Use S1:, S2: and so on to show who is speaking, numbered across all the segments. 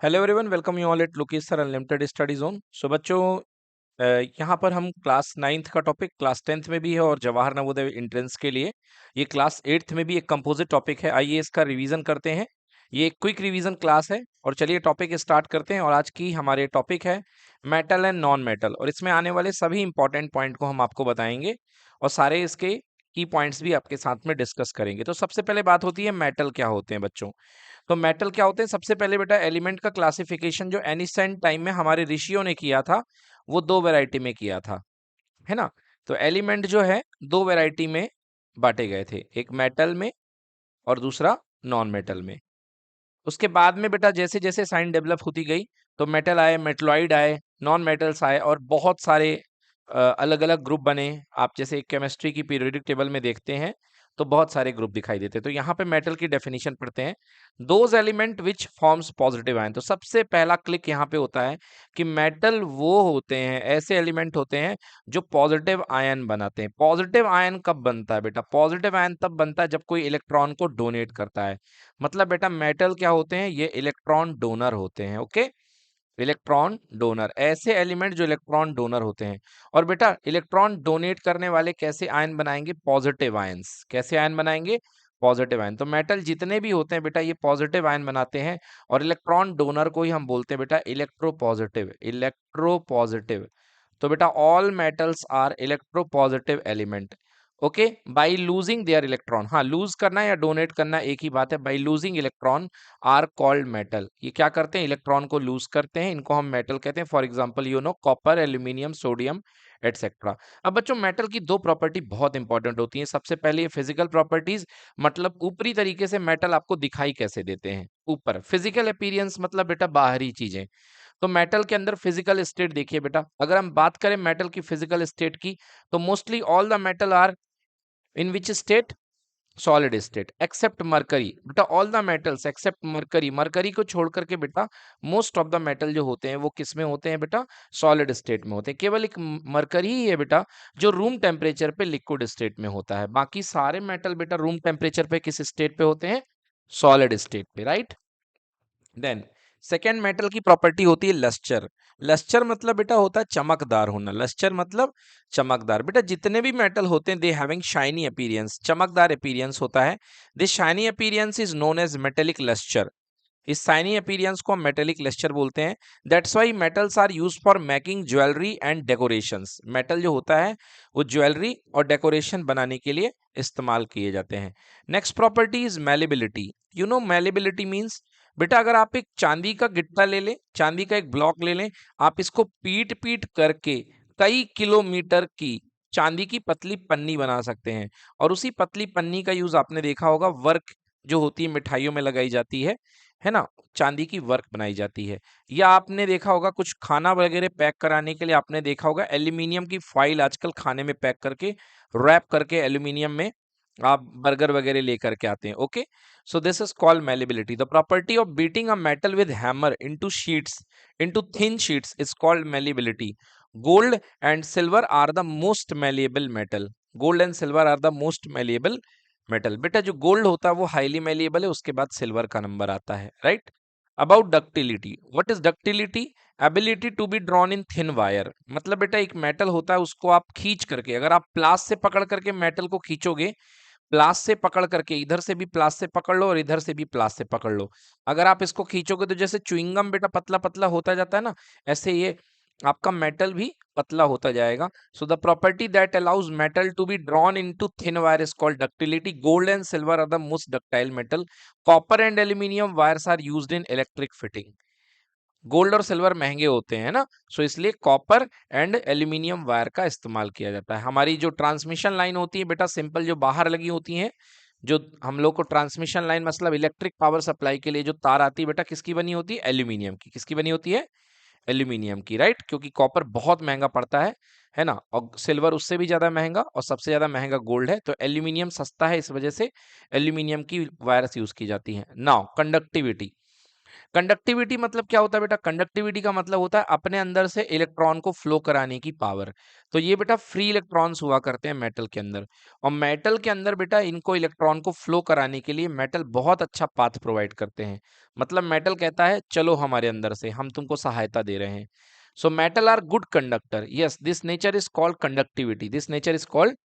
S1: Hello everyone, welcome you all at Lokesh sir unlimited study zone. So बच्चों, यहाँ पर हम क्लास 9th का टॉपिक क्लास 10th में भी है और जवाहर नवोदय एंट्रेंस के लिए ये क्लास 8th में भी एक कंपोजिट टॉपिक है। आइए इसका रिवीजन करते हैं। ये एक क्विक रिवीजन क्लास है और चलिए टॉपिक स्टार्ट करते हैं। और आज की हमारे टॉपिक है मेटल एंड नॉन मेटल, और इसमें आने वाले सभी इंपॉर्टेंट पॉइंट को हम आपको बताएंगे और सारे इसके की पॉइंट्स भी आपके साथ में डिस्कस करेंगे। तो सबसे पहले बात होती है मेटल क्या होते हैं बच्चों। तो मेटल क्या होते हैं, सबसे पहले बेटा एलिमेंट का क्लासिफिकेशन जो एनिसेंट टाइम में हमारे ऋषियों ने किया था वो दो वैरायटी में किया था, है ना। तो एलिमेंट जो है दो वैरायटी में बांटे गए थे, एक मेटल में और दूसरा नॉन मेटल में। उसके बाद में बेटा जैसे जैसे साइंस डेवलप होती गई तो मेटल आए, मेटलॉइड आए, नॉन मेटल्स आए और बहुत सारे अलग अलग ग्रुप बने। आप जैसे केमिस्ट्री की पीरियोडिक टेबल में देखते हैं तो बहुत सारे ग्रुप दिखाई देते हैं। तो यहाँ पे मेटल की डेफिनेशन पढ़ते हैं, those element which forms positive ion. तो सबसे पहला क्लिक यहाँ पे होता है कि मेटल वो होते हैं, ऐसे एलिमेंट होते हैं जो पॉजिटिव आयन बनाते हैं। पॉजिटिव आयन कब बनता है बेटा? पॉजिटिव आयन तब बनता है जब कोई इलेक्ट्रॉन को डोनेट करता है। मतलब बेटा मेटल क्या होते हैं? ये इलेक्ट्रॉन डोनर होते हैं। ओके, इलेक्ट्रॉन डोनर, ऐसे एलिमेंट जो इलेक्ट्रॉन डोनर होते हैं। और बेटा इलेक्ट्रॉन डोनेट करने वाले कैसे आयन बनाएंगे? Positive ions. कैसे आयन बनाएंगे? Positive ion. तो मेटल जितने भी होते हैं बेटा ये पॉजिटिव आयन बनाते हैं और इलेक्ट्रॉन डोनर को ही हम बोलते हैं बेटा इलेक्ट्रोपॉजिटिव। इलेक्ट्रोपॉजिटिव। तो बेटा all metals are electropositive element. Okay, by losing their electron. हाँ, लूज करना या डोनेट करना एक ही बात है। By losing electron are called metal. ये क्या करते हैं? इलेक्ट्रॉन को लूज करते हैं, इनको हम मेटल कहते हैं। For example you know copper, aluminium, sodium etcetera. अब बच्चों मेटल की दो प्रॉपर्टी बहुत इंपॉर्टेंट होती हैं। सबसे पहले ये फिजिकल प्रॉपर्टीज, मतलब ऊपरी तरीके से मेटल आपको दिखाई कैसे देते हैं ऊपर। फिजिकल अपीयरेंस मतलब बेटा बाहरी चीजें। तो मेटल के अंदर फिजिकल स्टेट देखिए बेटा, अगर हम बात करें मेटल की फिजिकल स्टेट की तो mostly all the metal are in which state? Solid state except mercury. बेटा all the metals except mercury, mercury को छोड़ करके बेटा मोस्ट ऑफ द मेटल जो होते हैं वो किस में होते हैं बेटा? सॉलिड स्टेट में होते हैं। केवल एक मरकरी ही है बेटा जो रूम टेम्परेचर पे लिक्विड स्टेट में होता है। बाकी सारे मेटल बेटा रूम टेम्परेचर पे किस स्टेट पे होते हैं? सॉलिड स्टेट पे, राइट। देन सेकेंड मेटल की प्रॉपर्टी होती है लस्टर। लस्टर मतलब बेटा होता है चमकदार होना। लस्टर मतलब चमकदार। बेटा जितने भी मेटल होते हैं दे हैविंग शाइनी अपीयरेंस, चमकदार अपीयरेंस होता है। This shiny appearance is known as metallic lustre. इस शाइनी अपीयरेंस को हम मेटेलिक लस्टर बोलते हैं। That's why metals are used for making jewellery and decorations. Metal जो होता है वो ज्वेलरी और डेकोरेशन बनाने के लिए इस्तेमाल किए जाते हैं। Next property is malleability. You know malleability means, बेटा अगर आप एक चांदी का गिट्टा ले लें, चांदी का एक ब्लॉक ले लें, आप इसको पीट पीट करके कई किलोमीटर की चांदी की पतली पन्नी बना सकते हैं। और उसी पतली पन्नी का यूज आपने देखा होगा वर्क जो होती है मिठाइयों में लगाई जाती है ना। चांदी की वर्क बनाई जाती है। या आपने देखा होगा कुछ खाना वगैरह पैक कराने के लिए आपने देखा होगा एल्यूमिनियम की फॉइल आजकल खाने में पैक करके रैप करके एल्यूमिनियम में आप बर्गर वगैरह लेकर के आते हैं। Okay, so this is called malleability. The property of beating a metal with hammer into sheets, into thin sheets is called malleability. Gold and silver are the most malleable metal. Gold and silver are the most malleable metal. बेटा जो gold होता है वो highly malleable है, उसके बाद silver का number आता है, right. About ductility, what is ductility? Ability to be drawn in thin wire. मतलब बेटा एक मेटल होता है उसको आप खींच करके, अगर आप प्लास से पकड़ करके मेटल को खींचोगे, प्लास से पकड़ करके, इधर से भी प्लास से पकड़ लो और इधर से भी प्लास से पकड़ लो, अगर आप इसको खींचोगे तो जैसे च्युइंगम बेटा पतला पतला होता जाता है ना, ऐसे ये आपका मेटल भी पतला होता जाएगा। So the property that allows metal to be drawn into thin wire is called ductility. Gold and silver are the most ductile metal. Copper and aluminium wires are used in electric fitting. Gold और silver महंगे होते हैं ना, सो इसलिए copper and aluminium wire का इस्तेमाल किया जाता है। हमारी जो ट्रांसमिशन लाइन होती है बेटा सिंपल जो बाहर लगी होती हैं, जो हम लोग को ट्रांसमिशन लाइन मतलब इलेक्ट्रिक पावर सप्लाई के लिए जो तार आती है बेटा किसकी बनी होती है? एल्यूमिनियम की। किसकी बनी होती है? एल्यूमिनियम की, राइट। क्योंकि कॉपर बहुत महंगा पड़ता है ना, और सिल्वर उससे भी ज्यादा महंगा और सबसे ज्यादा महंगा गोल्ड है, तो एल्यूमिनियम सस्ता है, इस वजह से एल्यूमिनियम की वायर्स यूज की जाती है। नाउ कंडक्टिविटी, कंडक्टिविटी मतलब क्या होता है बेटा? कंडक्टिविटी का मतलब होता है अपने अंदर से इलेक्ट्रॉन को फ्लो कराने की पावर। तो ये बेटा फ्री इलेक्ट्रॉन्स हुआ करते हैं मेटल के अंदर, और मेटल के अंदर बेटा इनको इलेक्ट्रॉन को फ्लो कराने के लिए मेटल बहुत अच्छा पाथ प्रोवाइड करते हैं। मतलब मेटल कहता है चलो हमारे अंदर से, हम तुमको सहायता दे रहे हैं। So metal are good conductor, yes this nature is called conductivity, this nature is called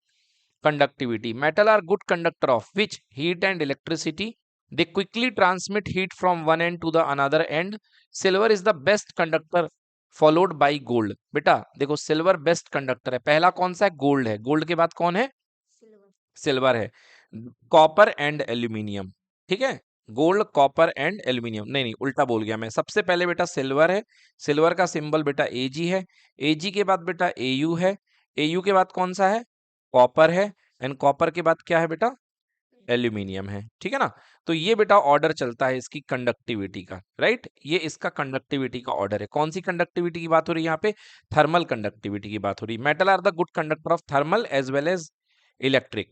S1: conductivity. Metal are good conductor of which heat and electricity. They quickly transmit heat from one end to the another end. Silver is the best conductor followed by gold. बेटा देखो silver best conductor है, पहला कौन सा है? Gold है, gold के बाद कौन है? सिल्वर है। कॉपर एंड एल्यूमिनियम, ठीक है, गोल्ड कॉपर एंड एल्यूमिनियम, नहीं नहीं उल्टा बोल गया मैं। सबसे पहले बेटा सिल्वर है, सिल्वर का सिंबल बेटा एजी है, एजी के बाद बेटा एयू है, एयू के बाद कौन सा है? कॉपर है, एंड कॉपर के बाद क्या है बेटा? एल्यूमिनियम है, ठीक है ना। तो ये बेटा ऑर्डर चलता है इसकी कंडक्टिविटी का, राइट, ये इसका कंडक्टिविटी का ऑर्डर है। कौन सी कंडक्टिविटी की बात हो रही है यहाँ पे? थर्मल कंडक्टिविटी की बात हो रही है। Metal are the good conductor of thermal as well as electric.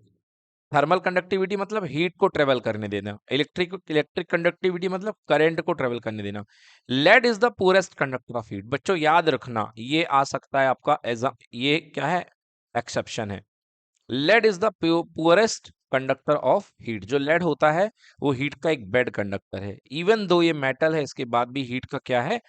S1: Thermal conductivity मतलब हीट को ट्रेवल करने देना, इलेक्ट्रिक इलेक्ट्रिक कंडक्टिविटी मतलब करंट को ट्रेवल करने देना। Lead is the poorest conductor of heat. बच्चों याद रखना ये आ सकता है आपका एज ये क्या है? एक्सेप्शन है। Lead is the poorest conductor of heat. जो लेड होता है वो हीट का एक बेड कंडक्टर है, इवन दो ये मेटल है इसके बाद भी हीट का क्या है?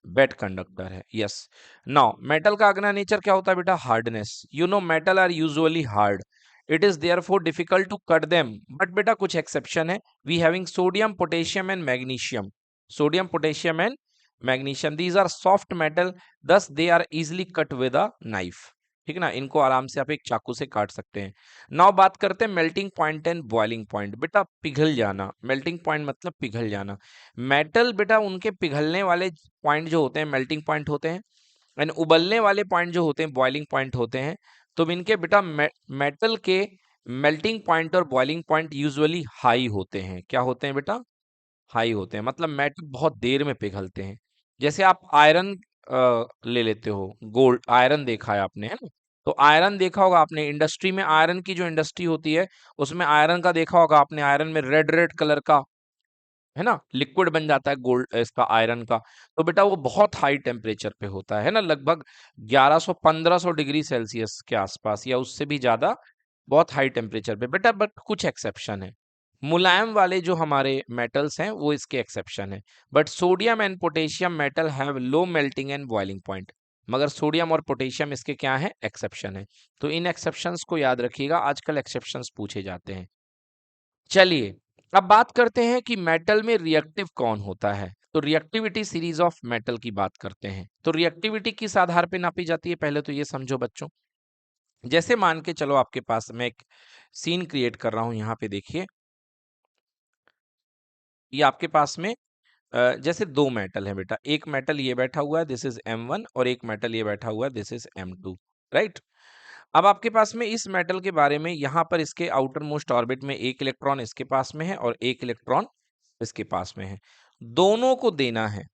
S1: बेड कंडक्टर है, यस। नाउ मेटल का अगला नेचर क्या होता है बेटा? Hardness. You know metal are usually hard, it is therefore difficult to cut them, but बेटा कुछ एक्सेप्शन है। We having sodium potassium and magnesium, sodium potassium and magnesium, these are soft metal, thus they are easily cut with a knife, ठीक है ना, इनको आराम से आप एक चाकू से काट सकते हैं। नाउ बात करते हैं melting point and boiling point. बेटा पिघल जाना, मेल्टिंग पॉइंट मतलब पिघल जाना। मेटल बेटा उनके पिघलने वाले पॉइंट जो होते हैं मेल्टिंग पॉइंट होते हैं, एंड उबलने वाले पॉइंट जो होते हैं बॉइलिंग पॉइंट होते हैं। तो इनके बेटा मेटल के मेल्टिंग पॉइंट और बॉइलिंग पॉइंट यूजुअली हाई होते हैं। क्या होते हैं बेटा? हाई होते हैं, मतलब मेटल बहुत देर में पिघलते हैं। जैसे आप आयरन ले लेते हो, गोल्ड आयरन देखा है आपने, है ना? तो आयरन देखा होगा आपने इंडस्ट्री में, आयरन की जो इंडस्ट्री होती है उसमें आयरन का देखा होगा आपने, आयरन में रेड रेड कलर का, है ना, लिक्विड बन जाता है गोल्ड इसका आयरन का। तो बेटा वो बहुत हाई टेम्परेचर पे होता है ना, लगभग 1100-1500 डिग्री सेल्सियस के आसपास या उससे भी ज्यादा, बहुत हाई टेम्परेचर पे बेटा। बट कुछ एक्सेप्शन है, मुलायम वाले जो हमारे मेटल्स हैं वो इसके एक्सेप्शन है। But sodium and potassium metal have low melting and boiling point, मगर सोडियम और पोटेशियम इसके क्या है? एक्सेप्शन है। तो इन एक्सेप्शंस को याद रखिएगा, आजकल एक्सेप्शंस पूछे जाते हैं। चलिए अब बात करते हैं कि मेटल में रिएक्टिव कौन होता है। तो रिएक्टिविटी सीरीज ऑफ मेटल की बात करते हैं। तो रिएक्टिविटी किस आधार पे नापी जाती है, पहले तो ये समझो बच्चों। जैसे मान के चलो आपके पास मैं एक सीन क्रिएट कर रहा हूं, यहाँ पे देखिए, ये आपके पास में जैसे दो मेटल है बेटा, एक मेटल ये बैठा हुआ है दिस इज M1, और एक मेटल ये बैठा हुआ है दिस इज M2, राइट। अब आपके पास में इस मेटल के बारे में, यहाँ पर इसके आउटर मोस्ट ऑर्बिट में एक इलेक्ट्रॉन इसके पास में है और एक इलेक्ट्रॉन इसके पास में है, दोनों को देना है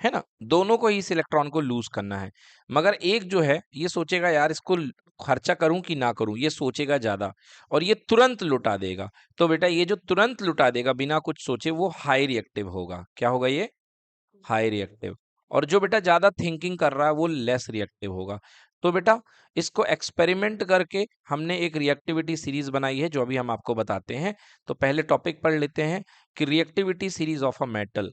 S1: ना, दोनों को ही इस इलेक्ट्रॉन को लूज करना है। मगर एक जो है ये सोचेगा यार इसको खर्चा करूं कि ना करूं, ये सोचेगा ज्यादा, और ये तुरंत लुटा देगा। तो बेटा ये जो तुरंत लुटा देगा बिना कुछ सोचे वो हाई रिएक्टिव होगा। क्या होगा? ये हाई रिएक्टिव। और जो बेटा ज्यादा थिंकिंग कर रहा है वो लेस रिएक्टिव होगा। तो बेटा इसको एक्सपेरिमेंट करके हमने एक रिएक्टिविटी सीरीज बनाई है जो अभी हम आपको बताते हैं। तो पहले टॉपिक पढ़ लेते हैं कि reactivity series of a metal.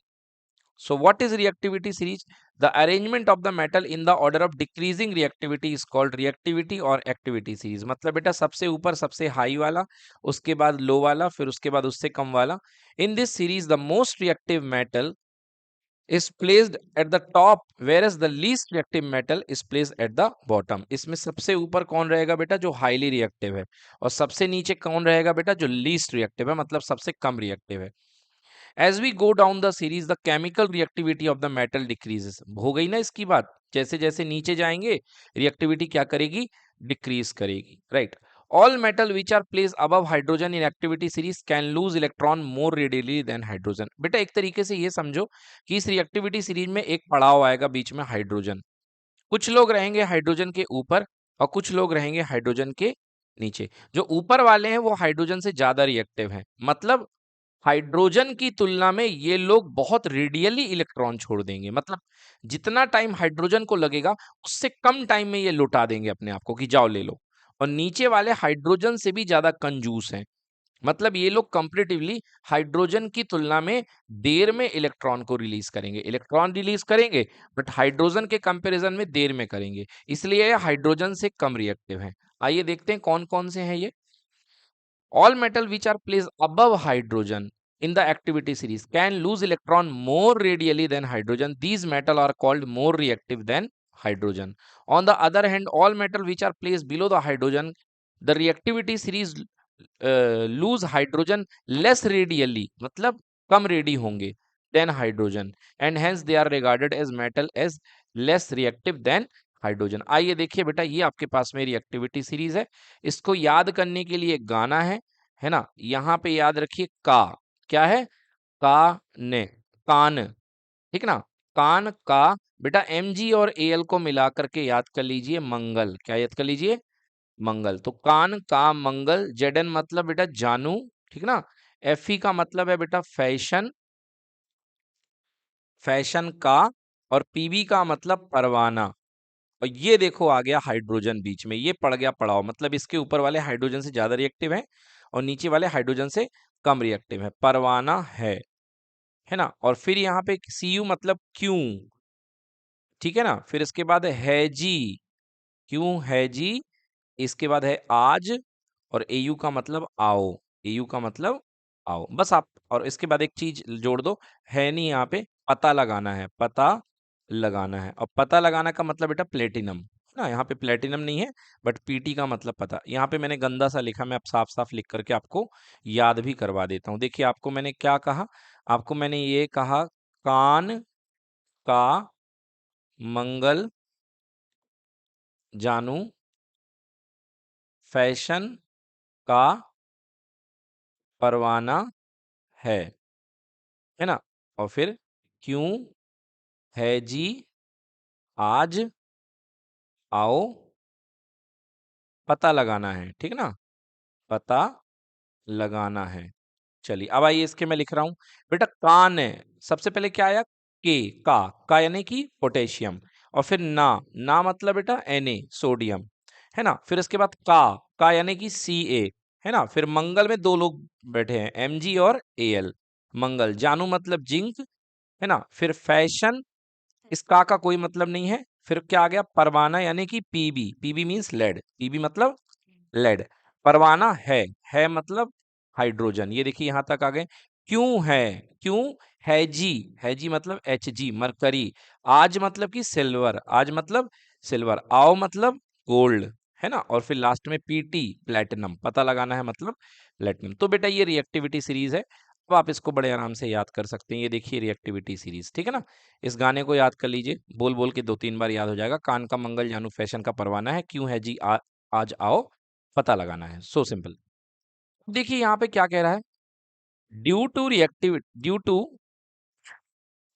S1: So what is reactivity series? The arrangement of the metal in the order of decreasing reactivity is called reactivity or activity series। मतलब बेटा सबसे ऊपर सबसे हाई वाला, उसके बाद लो वाला, फिर उसके बाद उससे कम वाला। In this series the most reactive metal is placed at the top whereas the least reactive metal is placed at the bottom। इसमें सबसे ऊपर कौन रहेगा बेटा? जो हाईली रिएक्टिव है, और सबसे नीचे कौन रहेगा बेटा? जो लीस्ट रिएक्टिव है, मतलब सबसे कम रिएक्टिव है। As we go down the series, the chemical reactivity of the metal decreases। हो गई ना इसकी बात, जैसे जैसे नीचे जाएंगे रिएक्टिविटी क्या करेगी? डिक्रीज करेगी, right. All metal which are placed above hydrogen in activity series can lose electron more readily than hydrogen। बेटा एक तरीके से ये समझो कि इस रिएक्टिविटी सीरीज में एक पड़ाव आएगा बीच में हाइड्रोजन, कुछ लोग रहेंगे हाइड्रोजन के ऊपर और कुछ लोग रहेंगे हाइड्रोजन के नीचे। जो ऊपर वाले हैं वो हाइड्रोजन से ज्यादा रिएक्टिव हैं, मतलब हाइड्रोजन की तुलना में ये लोग बहुत रेडियली इलेक्ट्रॉन छोड़ देंगे, मतलब जितना टाइम हाइड्रोजन को लगेगा उससे कम टाइम में ये लौटा देंगे अपने आप को कि जाओ ले लो। और नीचे वाले हाइड्रोजन से भी ज्यादा कंजूस हैं, मतलब ये लोग कंपैरेटिवली हाइड्रोजन की तुलना में देर में इलेक्ट्रॉन को रिलीज करेंगे, इलेक्ट्रॉन रिलीज करेंगे बट हाइड्रोजन के कंपैरिजन में देर में करेंगे, इसलिए ये हाइड्रोजन से कम रिएक्टिव हैं। आइए देखते हैं कौन कौन से हैं ये। All metal which are placed above hydrogen in the activity series can lose electron more radially than hydrogen. These metal are called more reactive than hydrogen. On the other hand, all metal which are placed below the hydrogen, the reactivity series lose hydrogen less radially, मतलब कम ready होंगे than hydrogen, and hence they are regarded as metal as less reactive than hydrogen. आइए देखिए बेटा, ये आपके पास में reactivity series है, इसको याद करने के लिए एक गाना है ना, यहाँ पे याद रखिए का, क्या है, का ने, कान, ठीक ना, कान का, बेटा Mg और Al को मिला करके याद कर लीजिए मंगल, क्या याद कर लीजिए, मंगल। तो कान का मंगल, Zn मतलब बेटा जानू, ठीक ना, Fe का मतलब है बेटा फैशन, फैशन का, और Pb का मतलब परवाना। और ये देखो आ गया हाइड्रोजन बीच में, ये पड़ गया पड़ाव, मतलब इसके ऊपर वाले हाइड्रोजन से ज्यादा रिएक्टिव है और नीचे वाले हाइड्रोजन से कम रिएक्टिव है, परवाना है ना। और फिर यहाँ पे Cu मतलब क्यों, ठीक है ना। फिर इसके बाद है जी, क्यों है जी, इसके बाद है आज, और एयू का मतलब आओ, एयू का मतलब आओ, बस आप। और इसके बाद एक चीज जोड़ दो, है नहीं यहाँ पे, पता लगाना है, पता लगाना है। और पता लगाना का मतलब बेटा प्लेटिनम ना, यहाँ पे प्लेटिनम नहीं है बट पीटी का मतलब पता। यहाँ पे मैंने गंदा सा लिखा, मैं अब साफ साफ लिख करके आपको याद भी करवा देता हूँ। देखिए आपको मैंने क्या कहा, आपको मैंने ये कहा, कान का मंगल जानू, फैशन का परवाना है ना। और फिर क्यों है जी, आज आओ, पता लगाना है, ठीक ना, पता लगाना है। चलिए अब आइए, इसके मैं लिख रहा हूं बेटा, कान है, सबसे पहले क्या आया, के, का यानी कि पोटेशियम, और फिर ना मतलब बेटा Na सोडियम, है ना। फिर इसके बाद का यानी कि Ca, है ना। फिर मंगल में दो लोग बैठे हैं, Mg और Al, मंगल। जानू मतलब जिंक, है ना। फिर फैशन, इस का कोई मतलब नहीं है। फिर क्या आ गया, परवाना यानी कि Pb, Pb means lead, Pb मतलब लेड। परवाना है मतलब हाइड्रोजन। ये देखिए यहां तक आ गए। क्यों है, क्यों है जी मतलब Hg मरकरी। आज मतलब कि सिल्वर, आज मतलब सिल्वर। आओ मतलब गोल्ड, है ना। और फिर लास्ट में पीटी प्लेटिनम, पता लगाना है मतलब प्लेटिनम। तो बेटा ये रिएक्टिविटी सीरीज है, अब आप इसको बड़े आराम से याद कर सकते हैं। ये देखिए रिएक्टिविटी सीरीज, ठीक है ना। इस गाने को याद कर लीजिए, बोल बोल के 2-3 बार याद हो जाएगा। कान का मंगल जानू फैशन का परवाना है, क्यों है जी आज आओ, पता लगाना है, सो सिंपल। देखिए यहाँ पे क्या कह रहा है, due to reactive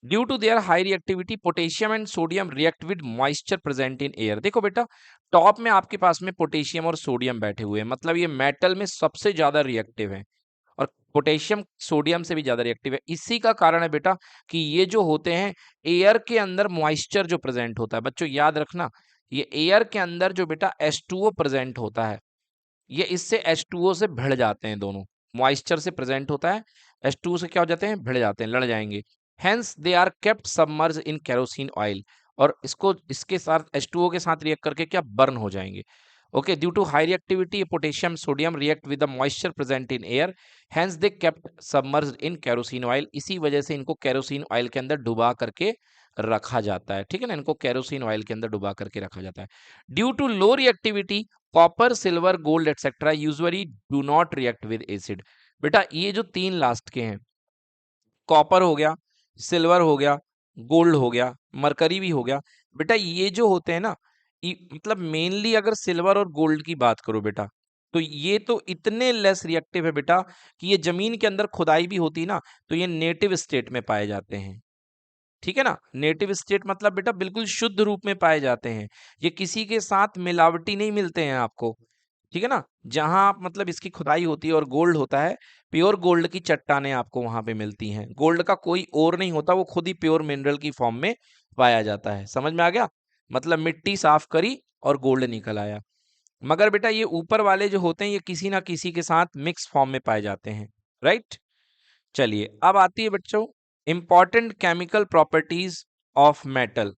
S1: due to their high reactivity potassium and sodium react with moisture present in air. देखो बेटा, टॉप में आपके पास में पोटेशियम और सोडियम बैठे हुए हैं, मतलब ये मेटल में सबसे ज्यादा रिएक्टिव है, और पोटेशियम सोडियम से भी ज्यादा रिएक्टिव है। इसी का कारण है बेटा कि ये जो होते हैं, एयर के अंदर मॉइस्चर जो प्रेजेंट होता है, बच्चों याद रखना, ये एयर के अंदर जो बेटा H2O प्रेजेंट होता है, ये इससे H2O से भिड़ जाते हैं दोनों, मॉइस्चर से प्रेजेंट होता है, H2O से क्या हो जाते हैं, भिड़ जाते हैं, लड़ जाएंगे। Hence they are kept submerge in kerosene oil, और इसको इसके साथ H2O के साथ रिएक्ट करके क्या बर्न हो जाएंगे। Okay, due to high reactivity potassium sodium react with the moisture present in air, hence they kept submerge in kerosene oil. इसी वजह से इनको केरोसिन ऑयल के अंदर डुबा करके रखा जाता है, ठीक है ना, इनको केरोसिन ऑयल के अंदर डुबा करके रखा जाता है। Due to low reactivity copper silver gold etcetera usually do not react with acid. बेटा ये जो तीन लास्ट के हैं, कॉपर हो गया, सिल्वर हो गया, गोल्ड हो गया, मरकरी भी हो गया, बेटा ये जो होते हैं ना, मतलब मेनली अगर सिल्वर और गोल्ड की बात करो बेटा, तो ये तो इतने लेस रिएक्टिव है बेटा कि ये जमीन के अंदर खुदाई भी होती ना, तो ये नेटिव स्टेट में पाए जाते हैं, ठीक है ना। नेटिव स्टेट मतलब बेटा बिल्कुल शुद्ध रूप में पाए जाते हैं, ये किसी के साथ मिलावटी नहीं मिलते हैं आपको। ठीक है ना, जहां मतलब इसकी खुदाई होती है और गोल्ड होता है, प्योर गोल्ड की चट्टानें आपको वहां पे मिलती हैं। गोल्ड का कोई और नहीं होता, वो खुद ही प्योर मिनरल की फॉर्म में पाया जाता है। समझ में आ गया? मतलब मिट्टी साफ करी और गोल्ड निकल आया। मगर बेटा ये ऊपर वाले जो होते हैं ये किसी ना किसी के साथ मिक्स फॉर्म में पाए जाते हैं। राइट, चलिए अब आती है बच्चों important chemical properties of metal.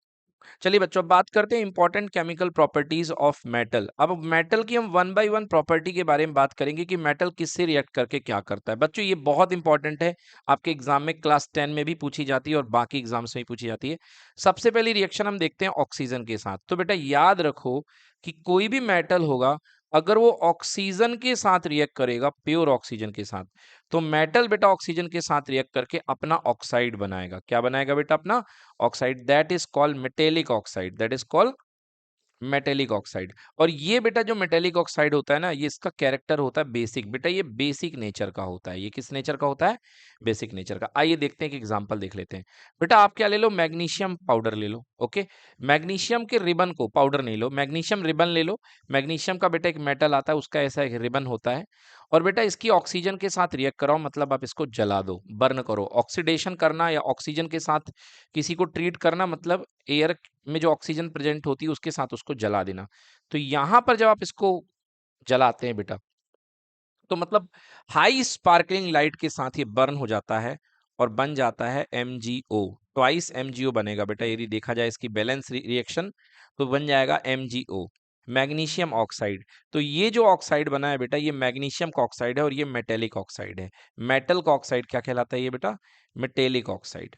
S1: चलिए बच्चों अब बात करते हैं important chemical properties of metal. अब मेटल की हम वन बाय वन प्रॉपर्टी के बारे में बात करेंगे कि मेटल किससे रिएक्ट करके क्या करता है। बच्चों ये बहुत इंपॉर्टेंट है, आपके एग्जाम में क्लास 10 में भी पूछी जाती है और बाकी एग्जाम्स में भी पूछी जाती है। सबसे पहली रिएक्शन हम देखते हैं ऑक्सीजन के साथ। तो बेटा याद रखो कि कोई भी मेटल होगा, अगर वो ऑक्सीजन के साथ रिएक्ट करेगा, प्योर ऑक्सीजन के साथ, तो मेटल बेटा ऑक्सीजन के साथ रिएक्ट करके अपना ऑक्साइड बनाएगा। क्या बनाएगा बेटा? अपना oxide. That is called metallic oxide, that is called metallic oxide. और ये बेटा जो मेटेलिक ऑक्साइड होता है ना, ये इसका कैरेक्टर होता है बेसिक। बेटा ये बेसिक नेचर का होता है। ये किस नेचर का होता है? बेसिक नेचर का। आइए देखते हैं कि एग्जांपल देख लेते हैं। बेटा आप क्या ले लो? मैग्नीशियम पाउडर ले लो। ओके, मैग्नीशियम के रिबन को, पाउडर नहीं लो, मैग्नीशियम रिबन ले लो। मैग्नीशियम का बेटा एक मेटल आता है, उसका ऐसा एक रिबन होता है। और बेटा इसकी ऑक्सीजन के साथ रिएक्ट कराओ, मतलब आप इसको जला दो, बर्न करो। ऑक्सीडेशन करना या ऑक्सीजन के साथ किसी को ट्रीट करना, मतलब एयर में जो ऑक्सीजन प्रेजेंट होती है उसके साथ उसको जला देना। तो यहां पर जब आप इसको जलाते हैं बेटा, तो मतलब हाई स्पार्कलिंग लाइट के साथ ये बर्न हो जाता है और बन जाता है MgO। ट्वाइस MgO बनेगा बेटा, यदि देखा जाए इसकी बैलेंस रिएक्शन, तो बन जाएगा MgO, मैग्नीशियम ऑक्साइड। तो ये जो ऑक्साइड बना है बेटा, ये मैग्नीशियम का ऑक्साइड है और ये मेटेलिक ऑक्साइड है। मेटल का ऑक्साइड क्या कहलाता है ये बेटा? Metallic oxide.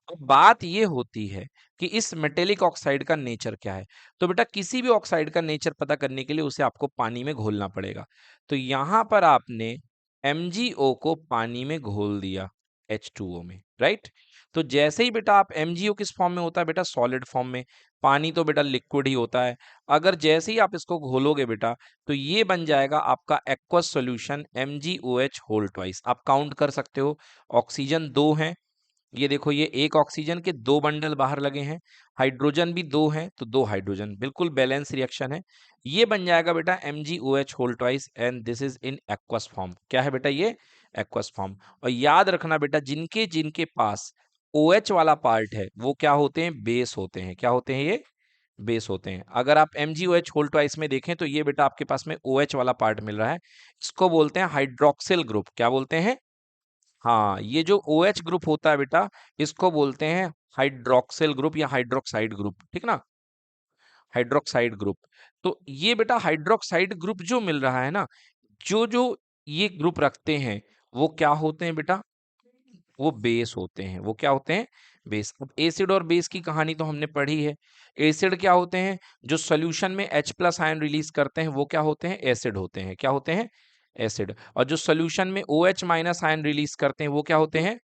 S1: अब बात ये होती है कि इस मेटेलिक ऑक्साइड का नेचर क्या है। तो बेटा किसी भी ऑक्साइड का नेचर पता करने के लिए उसे आपको पानी में घोलना पड़ेगा। तो यहां पर आपने MgO को पानी में घोल दिया H2O में। राइट, तो जैसे ही बेटा आप MgO किस फॉर्म में होता है बेटा? सॉलिड फॉर्म में। पानी तो बेटा लिक्विड ही होता है। अगर जैसे ही आप इसको घोलोगे बेटा, तो ये बन जाएगा आपका aqueous solution MgOH whole twice. आप काउंट कर सकते हो, ऑक्सीजन दो हैं, ये देखो ये एक ऑक्सीजन के दो बंडल बाहर लगे हैं, हाइड्रोजन भी दो हैं तो दो हाइड्रोजन, बिल्कुल बैलेंस रिएक्शन है। ये बन जाएगा बेटा MgOH whole twice and this is in aqueous form. क्या है बेटा? ये एक्वस फॉर्म। और याद रखना बेटा, जिनके जिनके पास OH वाला पार्ट है वो क्या होते हैं? बेस होते हैं। क्या होते हैं ये? बेस होते हैं। अगर आप MgOH होल ट्वाइस में देखें तो ये बेटा आपके पास में OH वाला पार्ट मिल रहा है, इसको बोलते हैं हाइड्रोक्सिल ग्रुप। क्या बोलते हैं? हाँ, ये जो OH ग्रुप होता है बेटा, इसको बोलते हैं हाइड्रोक्सिल ग्रुप या हाइड्रोक्साइड ग्रुप। ठीक ना, हाइड्रोक्साइड ग्रुप। तो ये बेटा हाइड्रोक्साइड ग्रुप जो मिल रहा है ना, जो जो ये ग्रुप रखते हैं, वो क्या होते हैं बेटा? वो बेस होते हैं। वो क्या होते हैं? बेस। अब एसिड और बेस की कहानी तो हमने पढ़ी है। एसिड क्या होते हैं? जो सोल्यूशन में H प्लस आयन रिलीज करते हैं वो क्या होते हैं? एसिड होते हैं। क्या होते हैं? एसिड। और जो सोल्यूशन में OH माइनस आयन रिलीज करते हैं वो क्या होते हैं?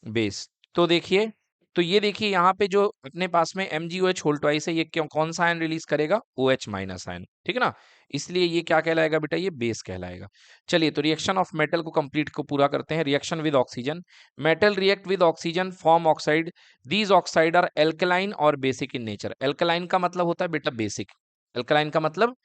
S1: बेस। तो देखिए, तो ये देखिए यहाँ पे जो अपने पास में MgOH होल ट्वाइस है, ये क्यों कौन सा आयन रिलीज करेगा? OH minus ion. ठीक है ना, इसलिए ये क्या कहलाएगा बेटा? ये बेस कहलाएगा। चलिए तो रिएक्शन ऑफ मेटल को कंप्लीट को पूरा करते हैं। Reaction with oxygen, metal react with oxygen form oxide. These oxide are alkaline और बेसिक इन नेचर। एल्कलाइन का मतलब होता है बेटा बेसिक। एल्कलाइन का मतलब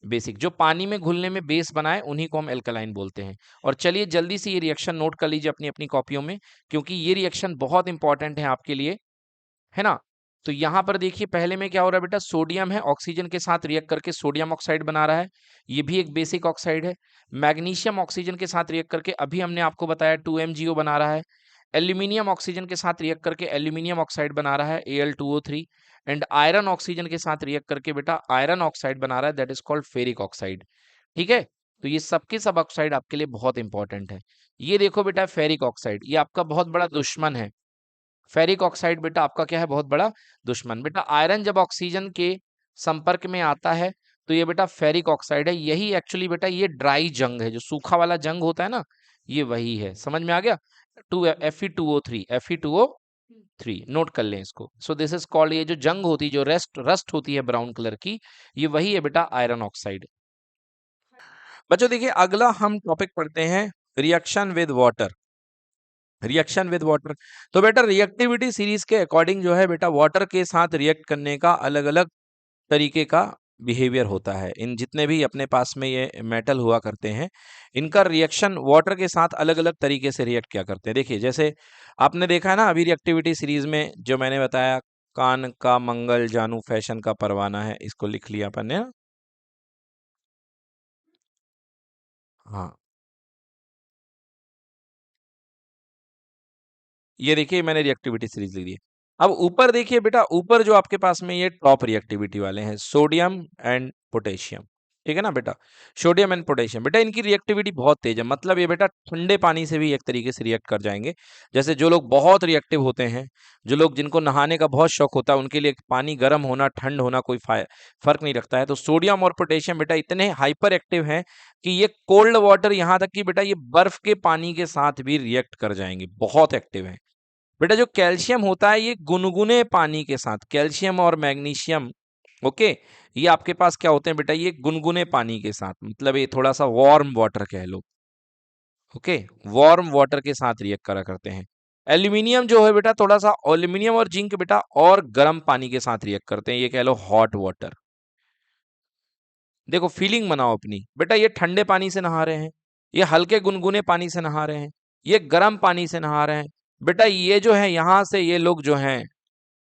S1: बेसिक। जो पानी में घुलने में बेस बनाए उन्हीं को हम एल्कलाइन बोलते हैं। और चलिए जल्दी से ये रिएक्शन नोट कर लीजिए अपनी अपनी कॉपियों में, क्योंकि ये रिएक्शन बहुत इंपॉर्टेंट है आपके लिए, है ना। तो यहां पर देखिए पहले में क्या हो रहा है बेटा? सोडियम है, ऑक्सीजन के साथ रिएक्ट करके सोडियम ऑक्साइड बना रहा है, ये भी एक बेसिक ऑक्साइड है। मैग्नीशियम ऑक्सीजन के साथ रिएक्ट करके अभी हमने आपको बताया 2MgO बना रहा है। एल्यूमिनियम ऑक्सीजन के साथ रिएक्ट करके एल्यूमिनियम ऑक्साइड बना रहा है Al2O3। एंड आयरन ऑक्सीजन के साथ रिएक्ट करके बेटा आयरन ऑक्साइड बना रहा है, that is called ferric oxide. ठीक है, तो ये सबके सब ऑक्साइड आपके लिए बहुत इंपॉर्टेंट है। ये देखो बेटा फेरिक ऑक्साइड, ये आपका बहुत बड़ा दुश्मन है। फेरिक ऑक्साइड बेटा आपका क्या है? बहुत बड़ा दुश्मन। बेटा आयरन जब ऑक्सीजन के संपर्क में आता है तो ये बेटा फेरिक ऑक्साइड है। यही एक्चुअली बेटा ये ड्राई जंग है, जो सूखा वाला जंग होता है ना, ये वही है। समझ में आ गया? Fe2O3 नोट कर लें इसको। सो दिस इज कॉल्ड, ये जो जंग होती है, जो रस्ट होती है ब्राउन कलर की, ये वही है बेटा आयरन ऑक्साइड। बच्चों देखिए अगला हम टॉपिक पढ़ते हैं reaction with water. Reaction with water, तो बेटा रिएक्टिविटी सीरीज के अकॉर्डिंग जो है बेटा वाटर के साथ रिएक्ट करने का अलग अलग तरीके का बिहेवियर होता है। इन जितने भी अपने पास में ये मेटल हुआ करते हैं, इनका रिएक्शन वाटर के साथ अलग अलग तरीके से रिएक्ट क्या करते हैं। देखिए जैसे आपने देखा है ना अभी रिएक्टिविटी सीरीज में जो मैंने बताया, कान का मंगल जानू फैशन का परवाना है, इसको लिख लिया अपन ने ना? हाँ, ये देखिए मैंने रिएक्टिविटी सीरीज लिख दी। अब ऊपर देखिए बेटा, ऊपर जो आपके पास में ये टॉप रिएक्टिविटी वाले हैं, सोडियम एंड पोटेशियम, ठीक है ना बेटा? सोडियम एंड पोटेशियम, बेटा इनकी रिएक्टिविटी बहुत तेज है। मतलब ये बेटा ठंडे पानी से भी एक तरीके से रिएक्ट कर जाएंगे। जैसे जो लोग बहुत रिएक्टिव होते हैं, जो लोग जिनको नहाने का बहुत शौक होता है, उनके लिए पानी गर्म होना ठंड होना कोई फर्क नहीं रखता है। तो सोडियम और पोटेशियम बेटा इतने हाइपर एक्टिव हैं कि ये कोल्ड वाटर, यहाँ तक कि बेटा ये बर्फ के पानी के साथ भी रिएक्ट कर जाएंगे, बहुत एक्टिव है। बेटा जो कैल्शियम होता है ये गुनगुने पानी के साथ, कैल्शियम और मैग्नीशियम, ओके, ये आपके पास क्या होते हैं बेटा, ये गुनगुने पानी के साथ, मतलब ये थोड़ा सा वार्म वाटर कह लो, ओके, वार्म वाटर के साथ रिएक्ट करा करते हैं। एल्यूमिनियम जो है बेटा, थोड़ा सा एल्यूमिनियम और जिंक बेटा और गर्म पानी के साथ रिएक्ट करते हैं, ये कह लो हॉट वाटर। देखो फीलिंग बनाओ अपनी, बेटा ये ठंडे पानी से नहा रहे हैं, ये हल्के गुनगुने पानी से नहा रहे हैं, ये गर्म पानी से नहा रहे हैं। बेटा ये जो है यहां से ये लोग जो हैं,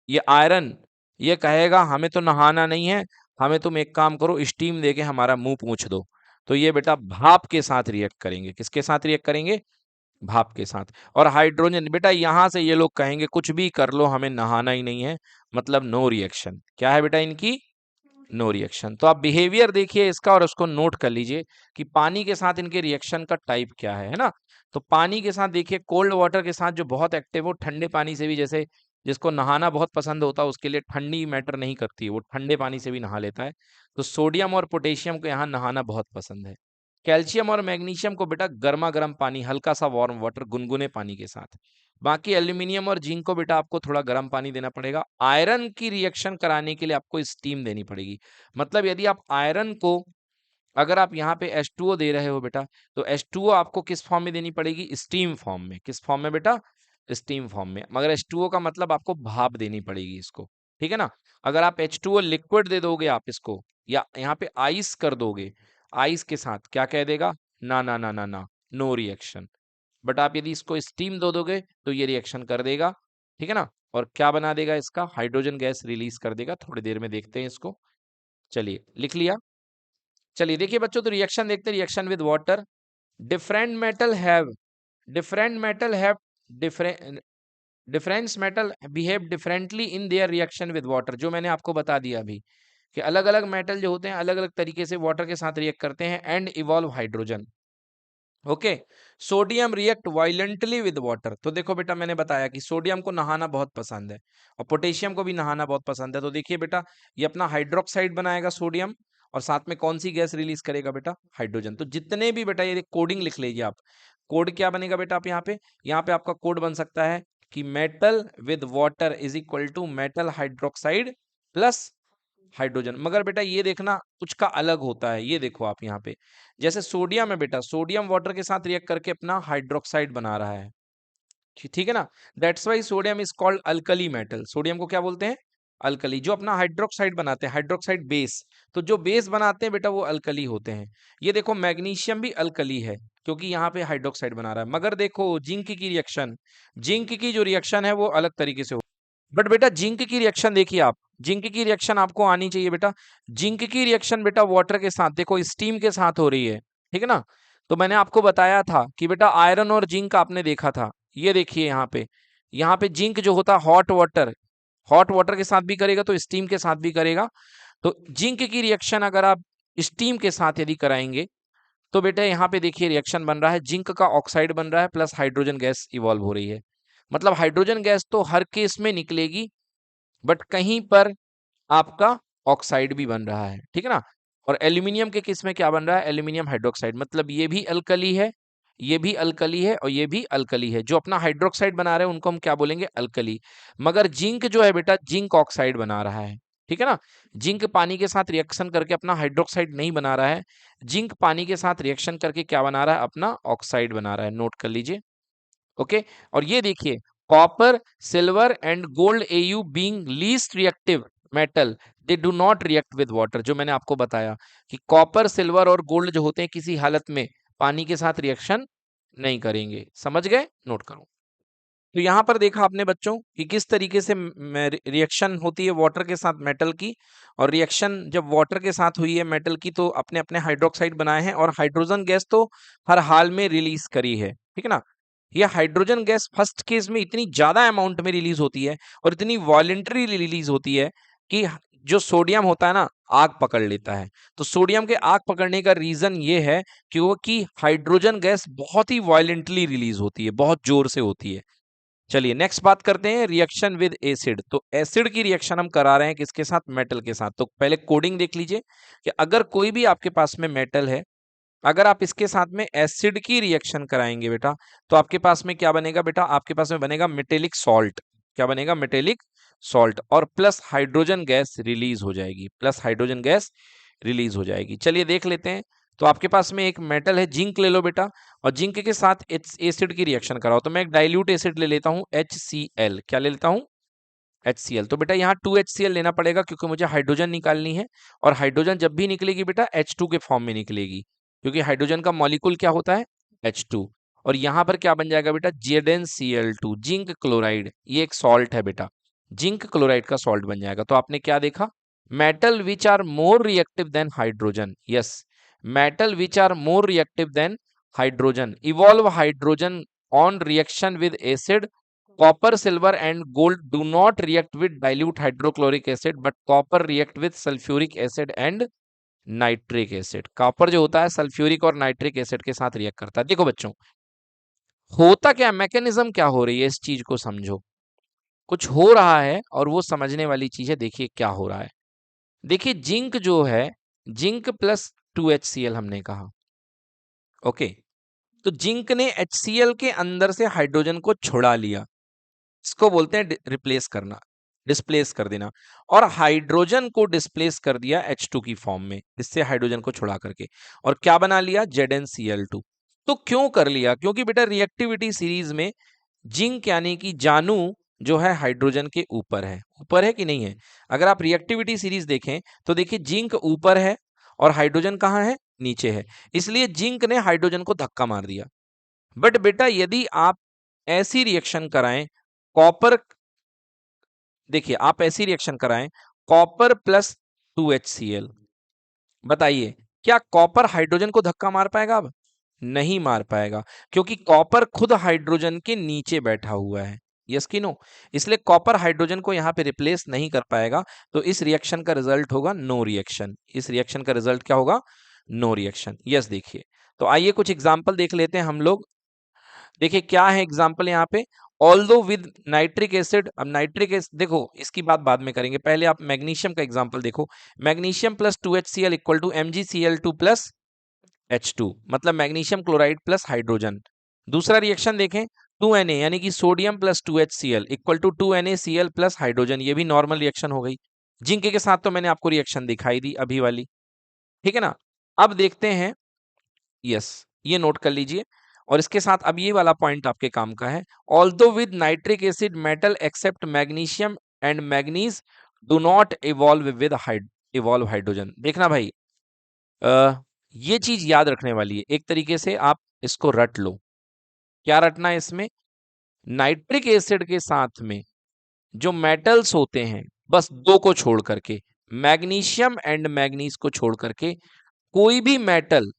S1: ये आयरन, ये कहेगा हमें तो नहाना नहीं है, हमें तुम एक काम करो स्टीम देके हमारा मुंह पूंछ दो। तो ये बेटा भाप के साथ रिएक्ट करेंगे, किसके साथ रिएक्ट करेंगे, भाप के साथ। और हाइड्रोजन बेटा यहां से ये लोग कहेंगे कुछ भी कर लो हमें नहाना ही नहीं है, मतलब नो रिएक्शन। क्या है बेटा इनकी, नो रिएक्शन। तो आप बिहेवियर देखिए इसका और उसको नोट कर लीजिए कि पानी के साथ इनके रिएक्शन का टाइप क्या है ना? तो पानी के साथ देखिए, कोल्ड वाटर के साथ जो बहुत एक्टिव हो, ठंडे पानी से भी, जैसे जिसको नहाना बहुत पसंद होता है उसके लिए ठंडी मैटर नहीं करती है, वो ठंडे पानी से भी नहा लेता है। तो सोडियम और पोटेशियम को यहाँ नहाना बहुत पसंद है। कैल्शियम और मैग्नीशियम को बेटा गर्मा गर्म पानी, हल्का सा वार्म वाटर गुनगुने पानी के साथ। बाकी एल्यूमिनियम और जिंक को बेटा आपको थोड़ा गर्म पानी देना पड़ेगा। आयरन की रिएक्शन कराने के लिए आपको स्टीम देनी पड़ेगी। मतलब यदि आप आयरन को, अगर आप यहाँ पे H2O दे रहे हो बेटा, तो H2O आपको किस फॉर्म में देनी पड़ेगी, स्टीम फॉर्म में। किस फॉर्म में बेटा, स्टीम फॉर्म में। मगर H2O का मतलब आपको भाप देनी पड़ेगी इसको, ठीक है ना? अगर आप H2O लिक्विड दे दोगे आप इसको, या यहाँ पे आइस कर दोगे, आइस के साथ क्या कह देगा, ना ना ना ना ना, नो रिएक्शन। बट आप यदि इसको स्टीम दो दोगे तो ये रिएक्शन कर देगा, ठीक है ना? और क्या बना देगा, इसका हाइड्रोजन गैस रिलीज कर देगा। थोड़ी देर में देखते हैं इसको। चलिए लिख लिया। चलिए देखिए बच्चों, तो रिएक्शन देखते हैं, reaction with water. Different metal have different metal have different difference metal behave differently in their reaction with water, जो मैंने आपको बता दिया अभी कि अलग अलग मेटल जो होते हैं अलग अलग तरीके से वाटर के साथ रिएक्ट करते हैं and evolve hydrogen. Okay, sodium react violently with water. तो देखो बेटा मैंने बताया कि सोडियम को नहाना बहुत पसंद है और पोटेशियम को भी नहाना बहुत पसंद है। तो देखिए बेटा ये अपना हाइड्रोक्साइड बनाएगा सोडियम, और साथ में कौन सी गैस रिलीज करेगा बेटा, हाइड्रोजन। तो जितने भी बेटा, ये कोडिंग लिख लीजिए आप। कोड क्या बनेगा बेटा, आप यहाँ पे आपका कोड बन सकता है कि metal with water is equal to metal hydroxide plus hydrogen. मगर बेटा ये देखना कुछ का अलग होता है, ये देखो आप यहाँ पे, जैसे सोडियम है बेटा, सोडियम वाटर के साथ रिएक्ट करके अपना हाइड्रोक्साइड बना रहा है, ठीक है ना? That's why sodium is called alkali metal. Sodium को क्या बोलते हैं, अल्कली। जो अपना हाइड्रोक्साइड बनाते हैं, हाइड्रोक्साइड बेस, तो जो बेस बनाते हैं बेटा वो अल्कली होते हैं। ये देखो मैग्नीशियम भी अल्कली है क्योंकि यहाँ पे हाइड्रोक्साइड बना रहा है। मगर देखो जिंक की रिएक्शन, जिंक की जो रिएक्शन है वो अलग तरीके से, बट बेटा जिंक की रिएक्शन देखिए आप, जिंक की रिएक्शन आपको आनी चाहिए बेटा। जिंक की रिएक्शन बेटा वाटर के साथ, देखो स्टीम के साथ हो रही है, ठीक है ना? तो मैंने आपको बताया था कि बेटा आयरन और जिंक आपने देखा था, ये देखिए यहाँ पे जिंक जो होता है हॉट वाटर के साथ भी करेगा तो स्टीम के साथ भी करेगा। तो जिंक की रिएक्शन अगर आप स्टीम के साथ यदि कराएंगे तो बेटा यहाँ पे देखिए रिएक्शन बन रहा है, जिंक का ऑक्साइड बन रहा है प्लस हाइड्रोजन गैस इवॉल्व हो रही है। मतलब हाइड्रोजन गैस तो हर केस में निकलेगी, बट कहीं पर आपका ऑक्साइड भी बन रहा है, ठीक है ना? और एल्यूमिनियम के केस में क्या बन रहा है, एल्यूमिनियम हाइड्रोक्साइड। मतलब ये भी अल्कली है, ये भी अल्कली है और ये भी अल्कली है। जो अपना हाइड्रोक्साइड बना रहे हैं उनको हम क्या बोलेंगे, अल्कली। मगर जिंक जो है बेटा, जिंक ऑक्साइड बना रहा है, ठीक है ना? जिंक पानी के साथ रिएक्शन करके अपना हाइड्रोक्साइड नहीं बना रहा है, जिंक पानी के साथ रिएक्शन करके क्या बना रहा है, अपना ऑक्साइड बना रहा है। नोट कर लीजिए, ओके। और ये देखिए, copper silver and gold AU being least reactive metal they do not react with water, जो मैंने आपको बताया कि कॉपर, सिल्वर और गोल्ड जो होते हैं किसी हालत में पानी के साथ रिएक्शन नहीं करेंगे। समझ गए? नोट करो। तो यहां पर देखा आपने बच्चों कि किस तरीके से रिएक्शन होती है वाटर के साथ मेटल की, और रिएक्शन जब वाटर के साथ हुई है मेटल की तो अपने अपने हाइड्रोक्साइड बनाए हैं और हाइड्रोजन गैस तो हर हाल में रिलीज करी है, ठीक है ना। यह हाइड्रोजन गैस फर्स्ट केस में इतनी ज्यादा अमाउंट में रिलीज होती है और इतनी वॉलेंटरी रिलीज होती है कि जो सोडियम होता है ना, आग पकड़ लेता है। तो सोडियम के आग पकड़ने का रीजन ये है कि वो कि हाइड्रोजन गैस बहुत ही वायलेंटली रिलीज होती है, बहुत जोर से होती है। चलिए नेक्स्ट बात करते हैं रिएक्शन विद एसिड। तो एसिड की रिएक्शन हम करा रहे हैं किसके साथ? मेटल के साथ। तो पहले कोडिंग देख लीजिए कि अगर कोई भी आपके पास में मेटल है, अगर आप इसके साथ में एसिड की रिएक्शन कराएंगे बेटा, तो आपके पास में क्या बनेगा बेटा? आपके पास में बनेगा मेटेलिक सॉल्ट। क्या बनेगा? Metallic salt. और प्लस हाइड्रोजन गैस रिलीज हो जाएगी, प्लस हाइड्रोजन गैस रिलीज हो जाएगी। चलिए देख लेते हैं। तो आपके पास में एक मेटल है, जिंक ले लो बेटा, और जिंक के साथ एसिड की रिएक्शन कराओ। तो मैं एक डाइल्यूट एसिड ले लेता हूं, HCl। क्या ले लेता हूं? HCl। तो बेटा यहाँ 2HCl लेना पड़ेगा क्योंकि मुझे हाइड्रोजन निकालनी है, और हाइड्रोजन जब भी निकलेगी बेटा H2 के फॉर्म में निकलेगी, क्योंकि हाइड्रोजन का मॉलिक्यूल क्या होता है? H2। और यहाँ पर क्या बन जाएगा बेटा? ZnCl2, zinc chloride. ये एक सॉल्ट है बेटा, जिंक क्लोराइड का सॉल्ट बन जाएगा। तो आपने क्या देखा? Metal which are more reactive than hydrogen. Yes, metal which are more reactive than hydrogen evolve hydrogen on reaction with acid. Copper, silver and gold do not react with dilute hydrochloric acid, but copper react with sulfuric acid and nitric acid. Copper जो होता है sulphuric और nitric acid के साथ react करता है। देखो बच्चों, होता क्या, मैकेनिज्म क्या हो रही है, इस चीज को समझो। कुछ हो रहा है और वो समझने वाली चीज है। देखिए क्या हो रहा है। देखिए जिंक जो है, जिंक प्लस 2HCl हमने कहा, ओके। तो जिंक ने HCl के अंदर से हाइड्रोजन को छुड़ा लिया, इसको बोलते हैं रिप्लेस करना, डिस्प्लेस कर देना। और हाइड्रोजन को डिस्प्लेस कर दिया H2 की फॉर्म में, इससे हाइड्रोजन को छुड़ा करके, और क्या बना लिया? ZnCl2। तो क्यों कर लिया? क्योंकि बेटा रिएक्टिविटी सीरीज में जिंक यानी कि जानू जो है हाइड्रोजन के ऊपर है। ऊपर है कि नहीं है? अगर आप रिएक्टिविटी सीरीज देखें तो देखिए जिंक ऊपर है और हाइड्रोजन कहाँ है? नीचे है। इसलिए जिंक ने हाइड्रोजन को धक्का मार दिया। बट बेटा यदि आप ऐसी रिएक्शन कराएं, कॉपर, देखिए आप ऐसी रिएक्शन कराएं, कॉपर प्लस 2HCl, बताइए क्या कॉपर हाइड्रोजन को धक्का मार पाएगा? अब नहीं मार पाएगा, क्योंकि कॉपर खुद हाइड्रोजन के नीचे बैठा हुआ है। यस कि नो? इसलिए कॉपर हाइड्रोजन को यहां पे रिप्लेस नहीं कर पाएगा। तो इस रिएक्शन का रिजल्ट होगा नो रिएक्शन। इस रिएक्शन का रिजल्ट क्या होगा? No reaction. यस देखिए, तो आइए कुछ एग्जाम्पल देख लेते हैं हम लोग। देखिए क्या है एग्जाम्पल यहाँ पे। ऑल्दो विद नाइट्रिक एसिड, अब नाइट्रिक एसिड देखो इसकी बात बाद में करेंगे, पहले आप मैग्नीशियम का एग्जाम्पल देखो। Magnesium plus 2HCl equal to MgCl2 plus H2, मतलब मैग्नीशियम क्लोराइड प्लस हाइड्रोजन। दूसरा रिएक्शन देखें, 2Na यानी कि sodium plus 2HCl equal to 2NaCl plus hydrogen. ये भी नॉर्मल रिएक्शन हो गई। जिंक के साथ तो मैंने आपको रिएक्शन दिखाई दी अभी वाली, ठीक है ना। अब देखते हैं, यस ये नोट कर लीजिए, और इसके साथ अब ये वाला पॉइंट आपके काम का है। Although with nitric acid metal except magnesium and manganese do not evolve with evolve hydrogen. देखना भाई, ये चीज याद रखने वाली है, एक तरीके से आप इसको रट लो। क्या रटना है इसमें? नाइट्रिक एसिड के साथ में जो मेटल्स होते हैं, बस दो को छोड़ करके, मैग्नीशियम एंड मैग्नीज को छोड़ करके, कोई भी मेटल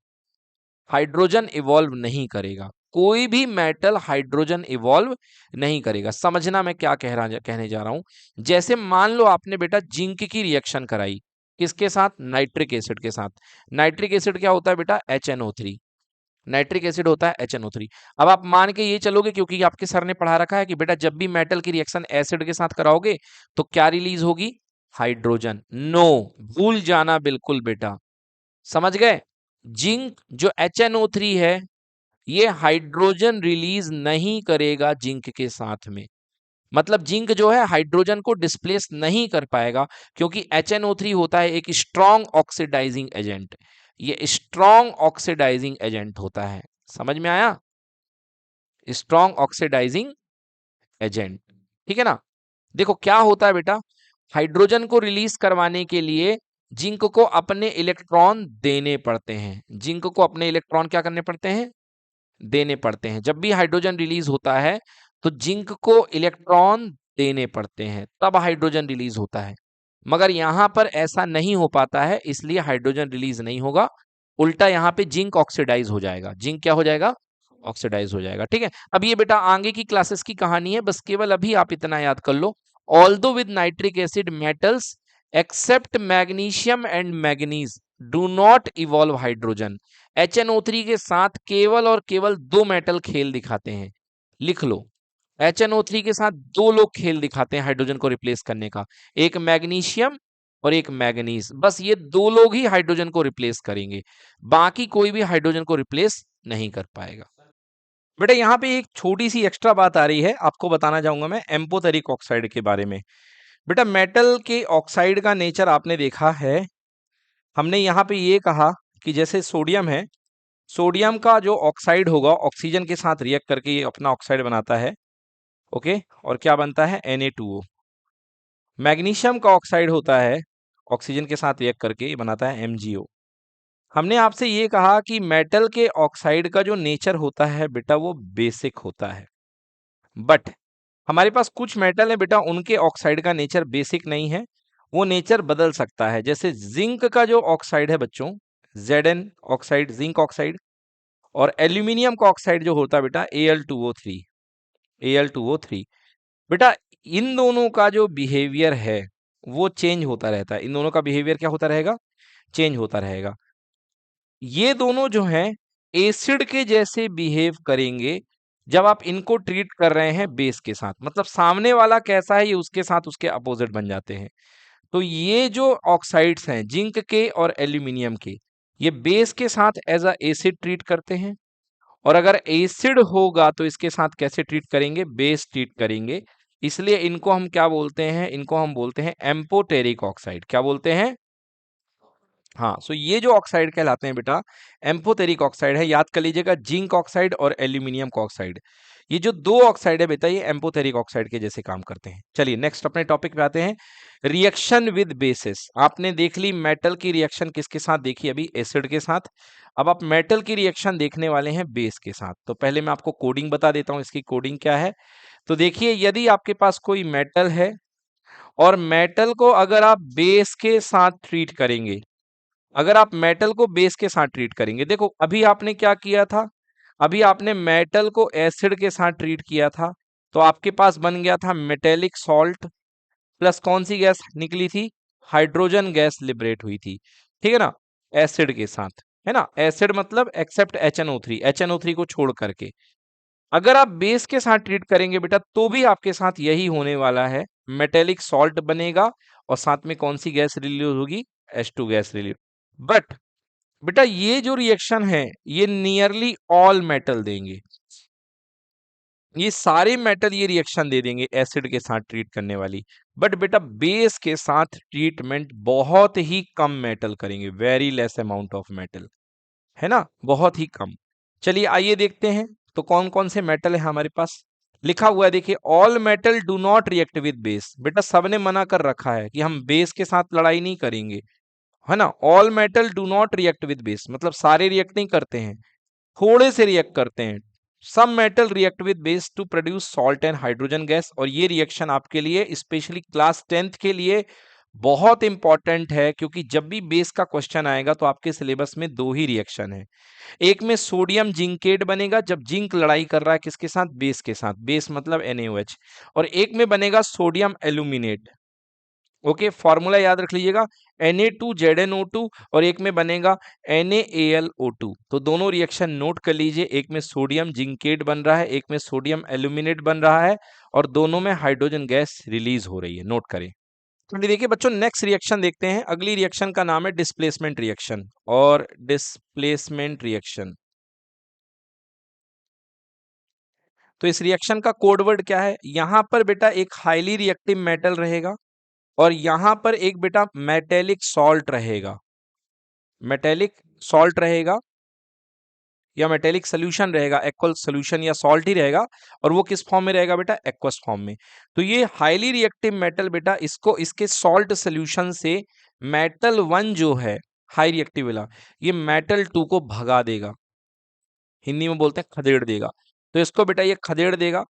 S1: हाइड्रोजन इवॉल्व नहीं करेगा। कोई भी मेटल हाइड्रोजन इवॉल्व नहीं करेगा। समझना मैं क्या कहने जा रहा हूं। जैसे मान लो आपने बेटा जिंक की रिएक्शन कराई, किसके साथ? नाइट्रिक एसिड के साथ। नाइट्रिक एसिड क्या होता है बेटा? HNO3। नाइट्रिक एसिड होता है HNO3। अब आप मान के ये चलोगे, क्योंकि आपके सर ने पढ़ा रखा है कि बेटा जब भी मेटल की रिएक्शन एसिड के साथ कराओगे तो क्या रिलीज होगी? हाइड्रोजन। नो, भूल जाना बिल्कुल बेटा। समझ गए? जिंक जो HNO3 है, ये हाइड्रोजन रिलीज नहीं करेगा जिंक के साथ में। मतलब जिंक जो है हाइड्रोजन को डिस्प्लेस नहीं कर पाएगा, क्योंकि HNO3 होता है एक स्ट्रॉन्ग ऑक्सीडाइजिंग एजेंट। ये स्ट्रॉन्ग ऑक्सीडाइजिंग एजेंट होता है। समझ में आया? स्ट्रॉन्ग ऑक्सीडाइजिंग एजेंट, ठीक है ना। देखो क्या होता है बेटा, हाइड्रोजन को रिलीज करवाने के लिए जिंक को अपने इलेक्ट्रॉन देने पड़ते हैं। जिंक को अपने इलेक्ट्रॉन क्या करने पड़ते हैं? देने पड़ते हैं। जब भी हाइड्रोजन रिलीज होता है तो जिंक को इलेक्ट्रॉन देने पड़ते हैं, तब हाइड्रोजन रिलीज होता है। मगर यहां पर ऐसा नहीं हो पाता है, इसलिए हाइड्रोजन रिलीज नहीं होगा। उल्टा यहां पे जिंक ऑक्सीडाइज हो जाएगा। जिंक क्या हो जाएगा? ऑक्सीडाइज हो जाएगा। ठीक है, अब ये बेटा आगे की क्लासेस की कहानी है, बस केवल अभी आप इतना याद कर लो। Although with nitric acid metals except magnesium and manganese do not evolve hydrogen. HNO3 के साथ केवल और केवल दो मेटल खेल दिखाते हैं। लिख लो, HNO3 के साथ दो लोग खेल दिखाते हैं हाइड्रोजन को रिप्लेस करने का, एक मैग्नीशियम और एक मैग्नीज। बस ये दो लोग ही हाइड्रोजन को रिप्लेस करेंगे, बाकी कोई भी हाइड्रोजन को रिप्लेस नहीं कर पाएगा। बेटा यहाँ पे एक छोटी सी एक्स्ट्रा बात आ रही है, आपको बताना चाहूंगा मैं एम्पोटेरिक ऑक्साइड के बारे में। बेटा मेटल के ऑक्साइड का नेचर आपने देखा है, हमने यहाँ पे ये कहा कि जैसे सोडियम है, सोडियम का जो ऑक्साइड होगा ऑक्सीजन के साथ रिएक्ट करके ये अपना ऑक्साइड बनाता है। ओके, और क्या बनता है? Na2O। मैग्नीशियम का ऑक्साइड होता है, ऑक्सीजन के साथ रिएक्ट करके ये बनाता है MgO। हमने आपसे ये कहा कि मेटल के ऑक्साइड का जो नेचर होता है बेटा वो बेसिक होता है, बट हमारे पास कुछ मेटल है बेटा उनके ऑक्साइड का नेचर बेसिक नहीं है, वो नेचर बदल सकता है। जैसे जिंक का जो ऑक्साइड है बच्चों, Zn ऑक्साइड, जिंक ऑक्साइड, और एल्यूमिनियम का ऑक्साइड जो होता है बेटा Al2O3। Al2O3 बेटा इन दोनों का जो बिहेवियर है वो चेंज होता रहता है। इन दोनों का बिहेवियर क्या होता रहेगा? चेंज होता रहेगा। ये दोनों जो हैं एसिड के जैसे बिहेव करेंगे जब आप इनको ट्रीट कर रहे हैं बेस के साथ। मतलब सामने वाला कैसा है ये उसके साथ उसके अपोजिट बन जाते हैं। तो ये जो ऑक्साइड्स हैं जिंक के और एल्यूमिनियम के, ये बेस के साथ एज अ एसिड ट्रीट करते हैं, और अगर एसिड होगा तो इसके साथ कैसे ट्रीट करेंगे? बेस ट्रीट करेंगे। इसलिए इनको हम क्या बोलते हैं? इनको हम बोलते हैं एम्पोटेरिक ऑक्साइड। क्या बोलते हैं? हाँ, सो ये जो ऑक्साइड कहलाते हैं बेटा एम्फोटेरिक ऑक्साइड है। याद कर लीजिएगा, जिंक ऑक्साइड और एल्यूमिनियम का ऑक्साइड, ये जो दो ऑक्साइड है बेटा ये एम्फोटेरिक ऑक्साइड के जैसे काम करते हैं। चलिए नेक्स्ट अपने टॉपिक पे आते हैं, रिएक्शन विद बेसिस। आपने देख ली मेटल की रिएक्शन किसके साथ देखी अभी? एसिड के साथ। अब आप मेटल की रिएक्शन देखने वाले हैं बेस के साथ। तो पहले मैं आपको कोडिंग बता देता हूं, इसकी कोडिंग क्या है। तो देखिए, यदि आपके पास कोई मेटल है और मेटल को अगर आप बेस के साथ ट्रीट करेंगे, अगर आप मेटल को बेस के साथ ट्रीट करेंगे, देखो अभी आपने क्या किया था, अभी आपने मेटल को एसिड के साथ ट्रीट किया था, तो आपके पास बन गया था मेटेलिक सॉल्ट प्लस कौन सी गैस निकली थी? हाइड्रोजन गैस लिबरेट हुई थी। ठीक है ना, एसिड के साथ, है ना। एसिड मतलब एक्सेप्ट HNO3, HNO3 को छोड़ करके। अगर आप बेस के साथ ट्रीट करेंगे बेटा तो भी आपके साथ यही होने वाला है, मेटेलिक सॉल्ट बनेगा और साथ में कौन सी गैस रिलीज होगी? H2 gas release. बट बेटा ये जो रिएक्शन है ये नियरली ऑल मेटल देंगे, ये सारे मेटल ये रिएक्शन दे देंगे एसिड के साथ ट्रीट करने वाली। बट बेटा बेस के साथ ट्रीटमेंट बहुत ही कम मेटल करेंगे, very less amount of metal, है ना, बहुत ही कम। चलिए आइए देखते हैं तो कौन कौन से मेटल है हमारे पास। लिखा हुआ है देखिए, all metal do not react with base. बेटा सबने मना कर रखा है कि हम बेस के साथ लड़ाई नहीं करेंगे, है ना। All metal do not react with base मतलब सारे रिएक्ट नहीं करते हैं, थोड़े से रिएक्ट करते हैं। Some metal react with base to produce salt and hydrogen gas. और ये रिएक्शन आपके लिए स्पेशली क्लास 10th के लिए बहुत इंपॉर्टेंट है, क्योंकि जब भी बेस का क्वेश्चन आएगा तो आपके सिलेबस में दो ही रिएक्शन है। एक में सोडियम जिंकेट बनेगा जब जिंक लड़ाई कर रहा है किसके साथ? बेस के साथ, बेस मतलब NaOH। और एक में बनेगा सोडियम एल्यूमिनेट। ओके, फॉर्मूला याद रख लीजिएगा, Na2ZnO2, और एक में बनेगा NaAlO2। तो दोनों रिएक्शन नोट कर लीजिए, एक में सोडियम जिंकेट बन रहा है, एक में सोडियम एल्यूमिनेट बन रहा है, और दोनों में हाइड्रोजन गैस रिलीज हो रही है, नोट करें। चलिए देखिए बच्चों, नेक्स्ट रिएक्शन देखते हैं। अगली रिएक्शन का नाम है डिस्प्लेसमेंट रिएक्शन और डिस्प्लेसमेंट रिएक्शन। तो इस रिएक्शन का कोड वर्ड क्या है? यहां पर बेटा एक हाईली रिएक्टिव मेटल रहेगा और यहां पर एक बेटा मेटेलिक सॉल्ट रहेगा, मेटेलिक सॉल्ट रहेगा। या मेटेलिक सोल्यूशन रहेगा, एक्वस सोल्यूशन या सॉल्ट ही रहेगा, और वो किस फॉर्म में रहेगा बेटा, एक्वस फॉर्म में। तो ये हाईली रिएक्टिव मेटल बेटा, इसको इसके सॉल्ट सोल्यूशन से मेटल 1 जो है हाई रिएक्टिव वाला, ये मेटल 2 को भगा देगा, हिंदी में बोलते हैं खदेड़ देगा। तो इसको बेटा ये खदेड़ देगा,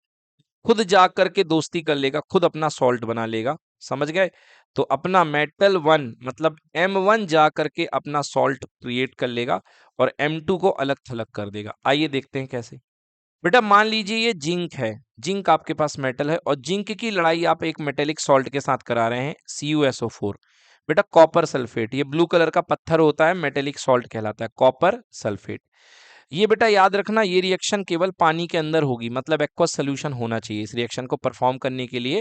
S1: खुद जा करके दोस्ती कर लेगा, खुद अपना सॉल्ट बना लेगा, समझ गए। तो अपना मेटल 1 मतलब M1 जा करके अपना सॉल्ट क्रिएट कर लेगा और M2 को अलग थलग कर देगा। आइए देखते हैं कैसे। बेटा मान लीजिए ये जिंक है, जिंक आपके पास मेटल है, और जिंक की लड़ाई आप एक मेटेलिक सॉल्ट के साथ करा रहे हैं, CuSO4। बेटा कॉपर सल्फेट, ये ब्लू कलर का पत्थर होता है, मेटेलिक सॉल्ट कहलाता है, कॉपर सल्फेट। ये बेटा याद रखना, ये रिएक्शन केवल पानी के अंदर होगी, मतलब एक्वस सोल्यूशन होना चाहिए। इस रिएक्शन को परफॉर्म करने के लिए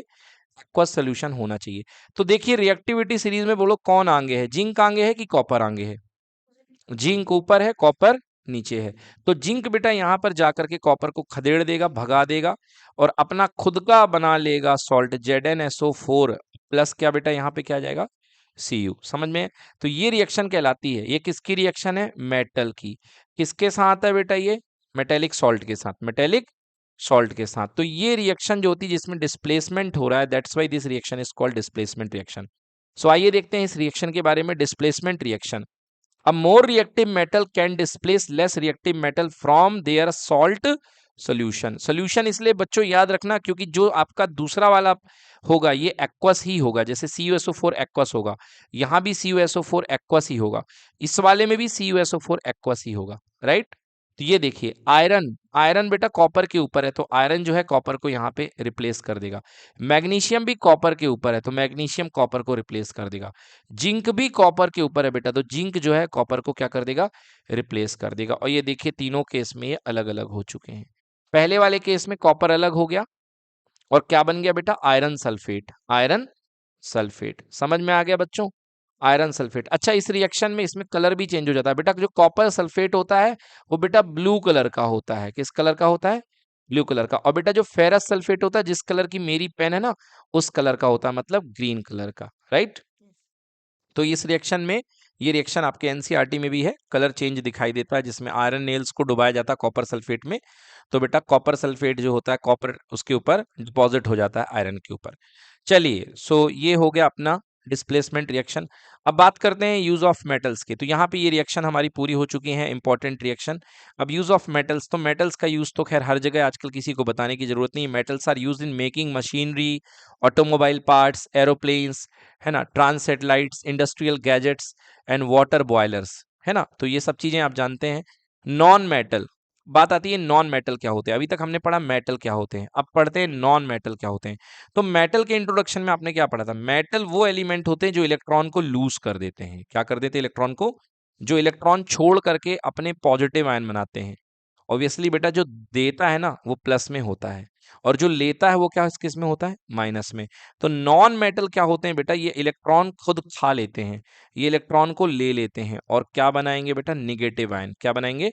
S1: एक्वस सोल्यूशन होना चाहिए। तो देखिए रिएक्टिविटी सीरीज में बोलो कौन आगे है, जिंक आगे है कि कॉपर आगे है? जिंक ऊपर है, कॉपर नीचे है। तो जिंक बेटा यहां पर जाकर के कॉपर को खदेड़ देगा, भगा देगा, और अपना खुद का बना लेगा सॉल्ट ZnSO4 प्लस, क्या बेटा यहाँ पे क्या आ जाएगा, Cu। समझ में? तो ये रिएक्शन कहलाती है, ये किसकी रिएक्शन है, मेटल की। किसके साथ है बेटा, ये मेटेलिक सॉल्ट के साथ, मेटेलिक सॉल्ट के साथ। तो ये रिएक्शन जो होती है जिसमें डिस्प्लेसमेंट हो रहा है, that's why this reaction is called displacement reaction. So आइए देखते हैं इस रिएक्शन के बारे में, displacement reaction. A more reactive metal can displace less reactive metal from their salt solution। solution इसलिए बच्चों याद रखना क्योंकि जो आपका दूसरा वाला होगा ये एक्वस ही होगा, जैसे CuSO4 एक्वस होगा, यहां भी CuSO4 एक्वस ही होगा, इस वाले में भी CuSO4 एक्वस ही होगा, राइट। तो ये देखिए आयरन, आयरन बेटा कॉपर के ऊपर है, तो आयरन जो है कॉपर को यहाँ पे रिप्लेस कर देगा। मैग्नीशियम भी कॉपर के ऊपर है, तो मैग्नीशियम कॉपर को रिप्लेस कर देगा। जिंक भी कॉपर के ऊपर है बेटा, तो जिंक जो है कॉपर को क्या कर देगा, रिप्लेस कर देगा। और ये देखिए तीनों केस में ये अलग अलग हो चुके हैं। पहले वाले केस में कॉपर अलग हो गया और क्या बन गया बेटा, आयरन सल्फेट, आयरन सल्फेट। समझ में आ गया बच्चों, आयरन सल्फेट। अच्छा इस रिएक्शन में इसमें कलर भी चेंज हो जाता है बेटा, जो कॉपर सल्फेट होता है वो बेटा ब्लू कलर का होता है, किस कलर का होता है, ब्लू कलर का। और बेटा जो फेरस सल्फेट होता है, जिस कलर की मेरी पेन है ना, उस कलर का होता है, मतलब ग्रीन कलर का, राइट। तो इस रिएक्शन में, ये रिएक्शन आपके एनसीईआरटी में भी है, कलर चेंज दिखाई देता है, जिसमें आयरन नेल्स को डुबाया जाता है कॉपर सल्फेट में। तो बेटा कॉपर सल्फेट जो होता है, कॉपर उसके ऊपर डिपॉजिट हो जाता है आयरन के ऊपर। चलिए सो ये हो गया अपना डिस्प्लेसमेंट रिएक्शन। अब बात करते हैं यूज ऑफ मेटल्स के। तो यहाँ पे ये रिएक्शन हमारी पूरी हो चुकी है, इंपॉर्टेंट रिएक्शन। अब यूज ऑफ मेटल्स, तो मेटल्स का यूज तो खैर हर जगह आजकल किसी को बताने की जरूरत नहीं। Metals are use in making machinery, automobile parts, aeroplanes, है ना, trans satellites, industrial gadgets and water boilers, है ना। तो ये सब चीजें आप जानते हैं। नॉन मेटल, बात आती है नॉन मेटल क्या होते हैं। अभी तक हमने पढ़ा मेटल क्या होते हैं, अब पढ़ते हैं नॉन मेटल क्या होते हैं। तो मेटल के इंट्रोडक्शन में आपने क्या पढ़ा था, मेटल वो एलिमेंट होते हैं जो इलेक्ट्रॉन को लूज कर देते हैं। क्या कर देते हैं इलेक्ट्रॉन को, जो इलेक्ट्रॉन छोड़ करके अपने पॉजिटिव आयन बनाते हैं। ऑब्वियसली बेटा जो देता है ना वो प्लस में होता है, और जो लेता है वो क्या किस में होता है, माइनस में। तो नॉन मेटल क्या होते हैं बेटा, ये इलेक्ट्रॉन खुद खा लेते हैं, ये इलेक्ट्रॉन को ले लेते हैं और क्या बनाएंगे बेटा, निगेटिव आयन, क्या बनाएंगे।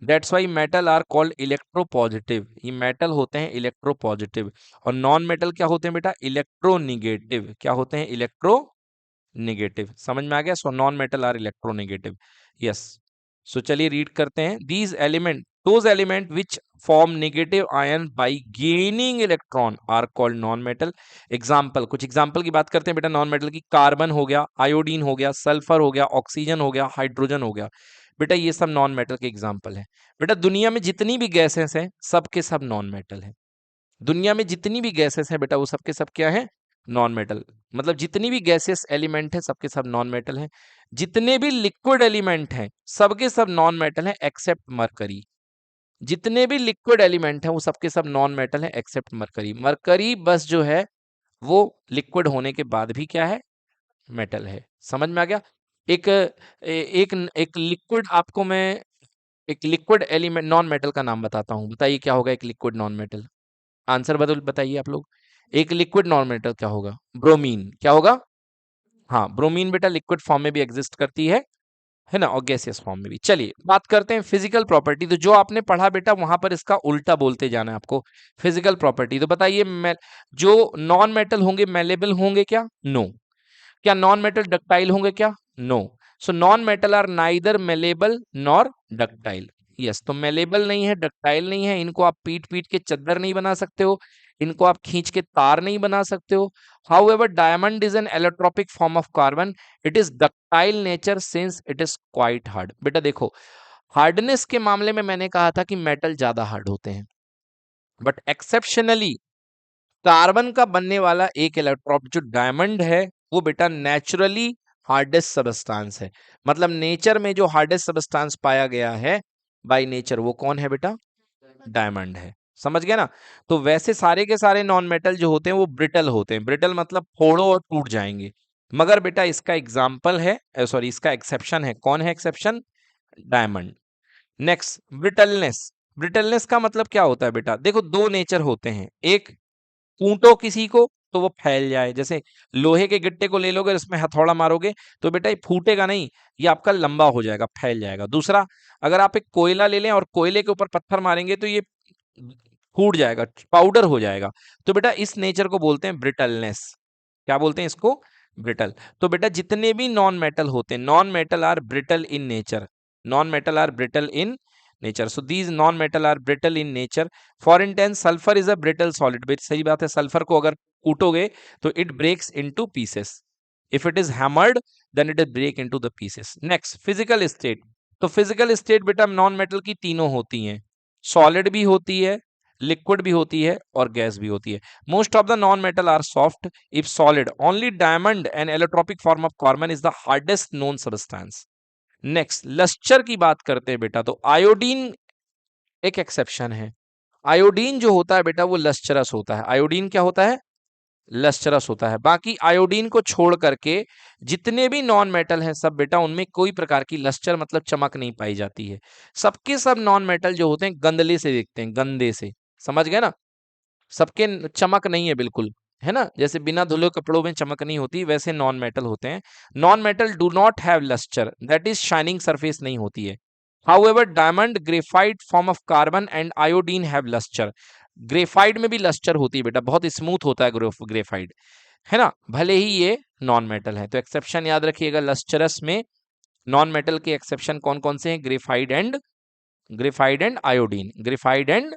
S1: That's why metal are called electropositive, ये मेटल होते हैं इलेक्ट्रोपॉजिटिव। और नॉन मेटल क्या होते हैं बेटा, इलेक्ट्रोनिगेटिव, क्या होते हैं, इलेक्ट्रोनिगेटिव। समझ में आ गया। So non metal are electronegative, yes. So चलिए रीड करते हैं, these element, those element which form negative ion by gaining electron are called non metal। Example, कुछ एग्जाम्पल की बात करते हैं बेटा नॉन मेटल की। कार्बन हो गया, आयोडीन हो गया, सल्फर हो गया, ऑक्सीजन हो गया, हाइड्रोजन हो गया। बेटा ये सब नॉन मेटल के एग्जाम्पल हैं। बेटा दुनिया में जितनी भी गैसेस हैं सब के सब नॉन मेटल हैं। दुनिया में जितनी भी गैसेस हैं बेटा वो सब के सब क्या है, नॉन मेटल। मतलब जितनी भी गैसेस एलिमेंट है सबके सब नॉन मेटल हैं। जितने भी लिक्विड एलिमेंट हैं सबके सब नॉन मेटल हैं एक्सेप्ट मरकरी। जितने भी लिक्विड एलिमेंट हैं वो सबके सब नॉन मेटल हैं एक्सेप्ट मरकरी। मरकरी बस जो है वो लिक्विड होने के बाद भी क्या है, मेटल है। समझ में आ गया। एक एक एक लिक्विड आपको मैं, एक लिक्विड एलिमेंट नॉन मेटल का नाम बताता हूँ, बताइए क्या होगा एक लिक्विड नॉन मेटल। आंसर बदल बताइए आप लोग, एक लिक्विड नॉन मेटल क्या होगा, ब्रोमीन। क्या होगा, हाँ ब्रोमीन बेटा लिक्विड फॉर्म में भी एग्जिस्ट करती है ना, और गैसियस फॉर्म में भी। चलिए बात करते हैं फिजिकल प्रॉपर्टी। तो जो आपने पढ़ा बेटा वहां पर इसका उल्टा बोलते जाना है आपको, फिजिकल प्रॉपर्टी। तो बताइए जो नॉन मेटल होंगे मेलेबल होंगे क्या, नो। क्या नॉन मेटल डक्टाइल होंगे क्या, no. So non metal are neither malleable nor ductile. Yes, तो मेलेबल नहीं है, डक्टाइल नहीं है, इनको आप पीट पीट के चद्दर नहीं बना सकते हो, इनको आप खींच के तार नहीं बना सकते हो। However diamond is an allotropic form of carbon, it is ductile nature since it is quite hard. बेटा देखो, हार्डनेस के मामले में मैंने कहा था कि मेटल ज्यादा हार्ड होते हैं, बट एक्सेप्शनली कार्बन का बनने वाला एक इलेक्ट्रोप जो डायमंड है, वो बेटा नेचुरली हार्डेस्ट सबस्टांस है। मतलब नेचर में जो हार्डेस्ट सबस्टांस पाया गया है बाय नेचर, वो कौन है बेटा? डायमंड है। समझ गए ना? तो वैसे सारे के सारे नॉन मेटल जो होते हैं वो ब्रिटल होते हैं। ब्रिटल मतलब फोड़ो और टूट जाएंगे। मगर बेटा इसका एग्जाम्पल है, सॉरी इसका एक्सेप्शन है। कौन है exception? Diamond. Next, brittleness. Brittleness का मतलब क्या होता है बेटा? देखो, दो नेचर होते हैं। एक, कूटो किसी को तो वो फैल जाए, जैसे लोहे के गिट्टे को ले लोगे, इसमें हथौड़ा मारोगे तो बेटा ये फूटेगा नहीं, ये आपका लंबा हो जाएगा, फैल जाएगा। दूसरा, अगर आप एक कोयला ले लें और कोयले के ऊपर पत्थर मारेंगे तो ये फूट जाएगा, पाउडर हो जाएगा। तो बेटा इस नेचर को बोलते हैं ब्रिटलनेस। क्या बोलते हैं इसको? ब्रिटल। तो बेटा जितने भी नॉन मेटल होते हैं, non metal are brittle in nature, non metal are brittle in nature. So these non metal are brittle in nature. For instance sulphur is a brittle solid. बेट सही बात है, सल्फर को अगर कूटोगे तो it breaks into pieces. If it is hammered then it is break into the pieces. Next, physical state. तो physical state बेटा नॉन मेटल की तीनों होती हैं, सॉलिड भी होती है, लिक्विड भी होती है और गैस भी होती है। Most of the non metal are soft if solid. Only diamond, an allotropic form of carbon, is the hardest known substance. Next, lustre की बात करते हैं बेटा, तो आयोडीन एक एक्सेप्शन है। आयोडीन जो होता है बेटा वो लस्चरस होता है। आयोडीन क्या होता है? लस्चरस होता है। बाकी आयोडीन को छोड़ करके जितने भी नॉन मेटल हैं सब बेटा उनमें कोई प्रकार की लस्टर मतलब चमक नहीं पाई जाती है। सबके सब नॉन मेटल जो होते हैं गंदले से दिखते हैं, गंदे से। समझ गए ना? सबके चमक नहीं है बिल्कुल, है ना? जैसे बिना धुले कपड़ों में चमक नहीं होती, वैसे नॉन मेटल होते हैं। Non metal do not have lustre, that is shining surface नहीं होती है। However diamond, graphite form of carbon and iodine have lustre. Graphite में भी लस्टर होती है बेटा, बहुत स्मूथ होता है ग्रेफाइट, है ना? भले ही ये नॉन मेटल है। तो एक्सेप्शन याद रखिएगा, लस्टरस में नॉन मेटल के एक्सेप्शन कौन कौन से हैं? Graphite and iodine, graphite and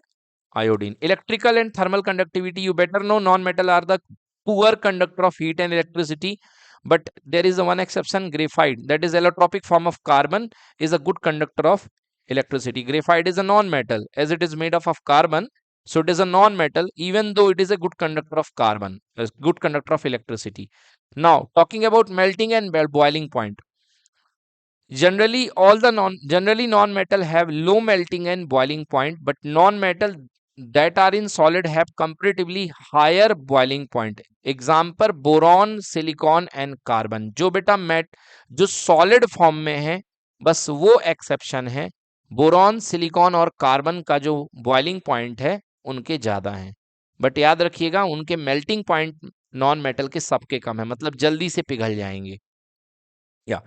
S1: iodine. Electrical and thermal conductivity, you better know non-metal are the poor conductor of heat and electricity, but there is one exception, graphite, that is allotropic form of carbon, is a good conductor of electricity. Graphite is a non-metal as it is made of carbon, so it is a non-metal even though it is a good conductor of carbon, a good conductor of electricity. Now talking about melting and boiling point. Generally non-metal have low melting and boiling point, but non-metal that are in solid have comparatively higher boiling point. Example, boron, silicon and carbon. जो बेटा जो solid form में है, बस वो exception है। Boron, silicon और carbon का जो बॉइलिंग पॉइंट है उनके ज्यादा है, बट याद रखिएगा उनके मेल्टिंग पॉइंट नॉन मेटल के सबके कम है, मतलब जल्दी से पिघल जाएंगे। या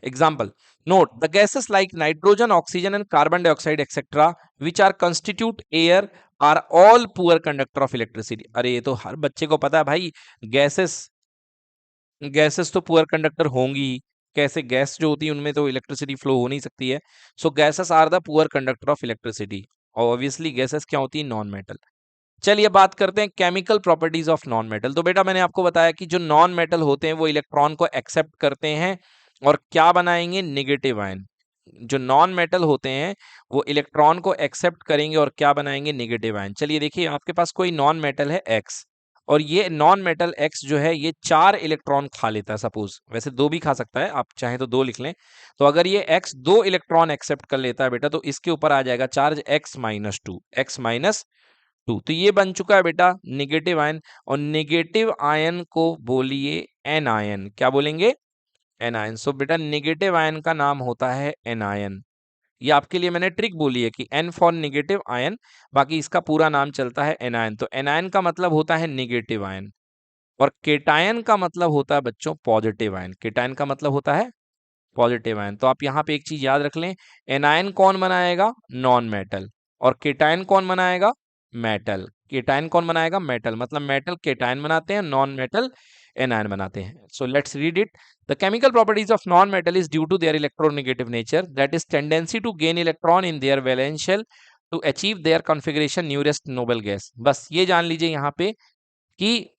S1: example, note the gases like nitrogen, oxygen and carbon dioxide etc which are constitute air are all poor conductor of electricity. अरे ये तो हर बच्चे को पता है भाई, गैसेस गैसेस तो पुअर कंडक्टर होंगी ही। कैसे? गैस जो होती है उनमें तो इलेक्ट्रिसिटी फ्लो हो नहीं सकती है। So gases are the poor conductor of electricity, और ऑब्वियसली गैसेस क्या होती है? Non metal. चलिए बात करते हैं chemical properties of non metal. तो बेटा मैंने आपको बताया कि जो नॉन मेटल होते हैं वो इलेक्ट्रॉन को एक्सेप्ट करते हैं और क्या बनाएंगे? Negative ion. जो नॉन मेटल होते हैं वो इलेक्ट्रॉन को एक्सेप्ट करेंगे और क्या बनाएंगे? Negative ion. चलिए देखिए, आपके पास कोई नॉन मेटल है एक्स, और ये नॉन मेटल एक्स जो है ये 4 इलेक्ट्रॉन खा लेता है। सपोज, वैसे 2 भी खा सकता है, आप चाहें तो 2 लिख लें। तो अगर ये एक्स 2 इलेक्ट्रॉन एक्सेप्ट कर लेता है बेटा, तो इसके ऊपर आ जाएगा चार्ज x-2, x-2। तो ये बन चुका है बेटा नेगेटिव आयन, और नेगेटिव आयन को बोलिए एन आयन। क्या बोलेंगे? An ion. सो बेटा नेगेटिव आयन का नाम होता है एन आयन। ये आपके लिए मैंने ट्रिक बोली है कि एन फॉर नेगेटिव आयन, बाकी इसका पूरा नाम चलता है एनायन। तो एनायन का मतलब होता है नेगेटिव आयन, और केटायन का मतलब होता है बच्चों पॉजिटिव आयन। केटायन का मतलब होता है पॉजिटिव आयन। तो आप यहाँ पे एक चीज याद रख लें, एनायन कौन बनाएगा? Non metal. और केटायन कौन बनाएगा? मेटल। केटायन कौन बनाएगा? मेटल। मतलब मेटल केटायन बनाते हैं, नॉन मेटल एनायन बनाते हैं। So let's read it. The chemical properties of non metal is due to their electronegative nature, that is tendency to gain electron in their valence to achieve their configuration nearest noble gas. बस ये जान लीजिए यहाँ पे कि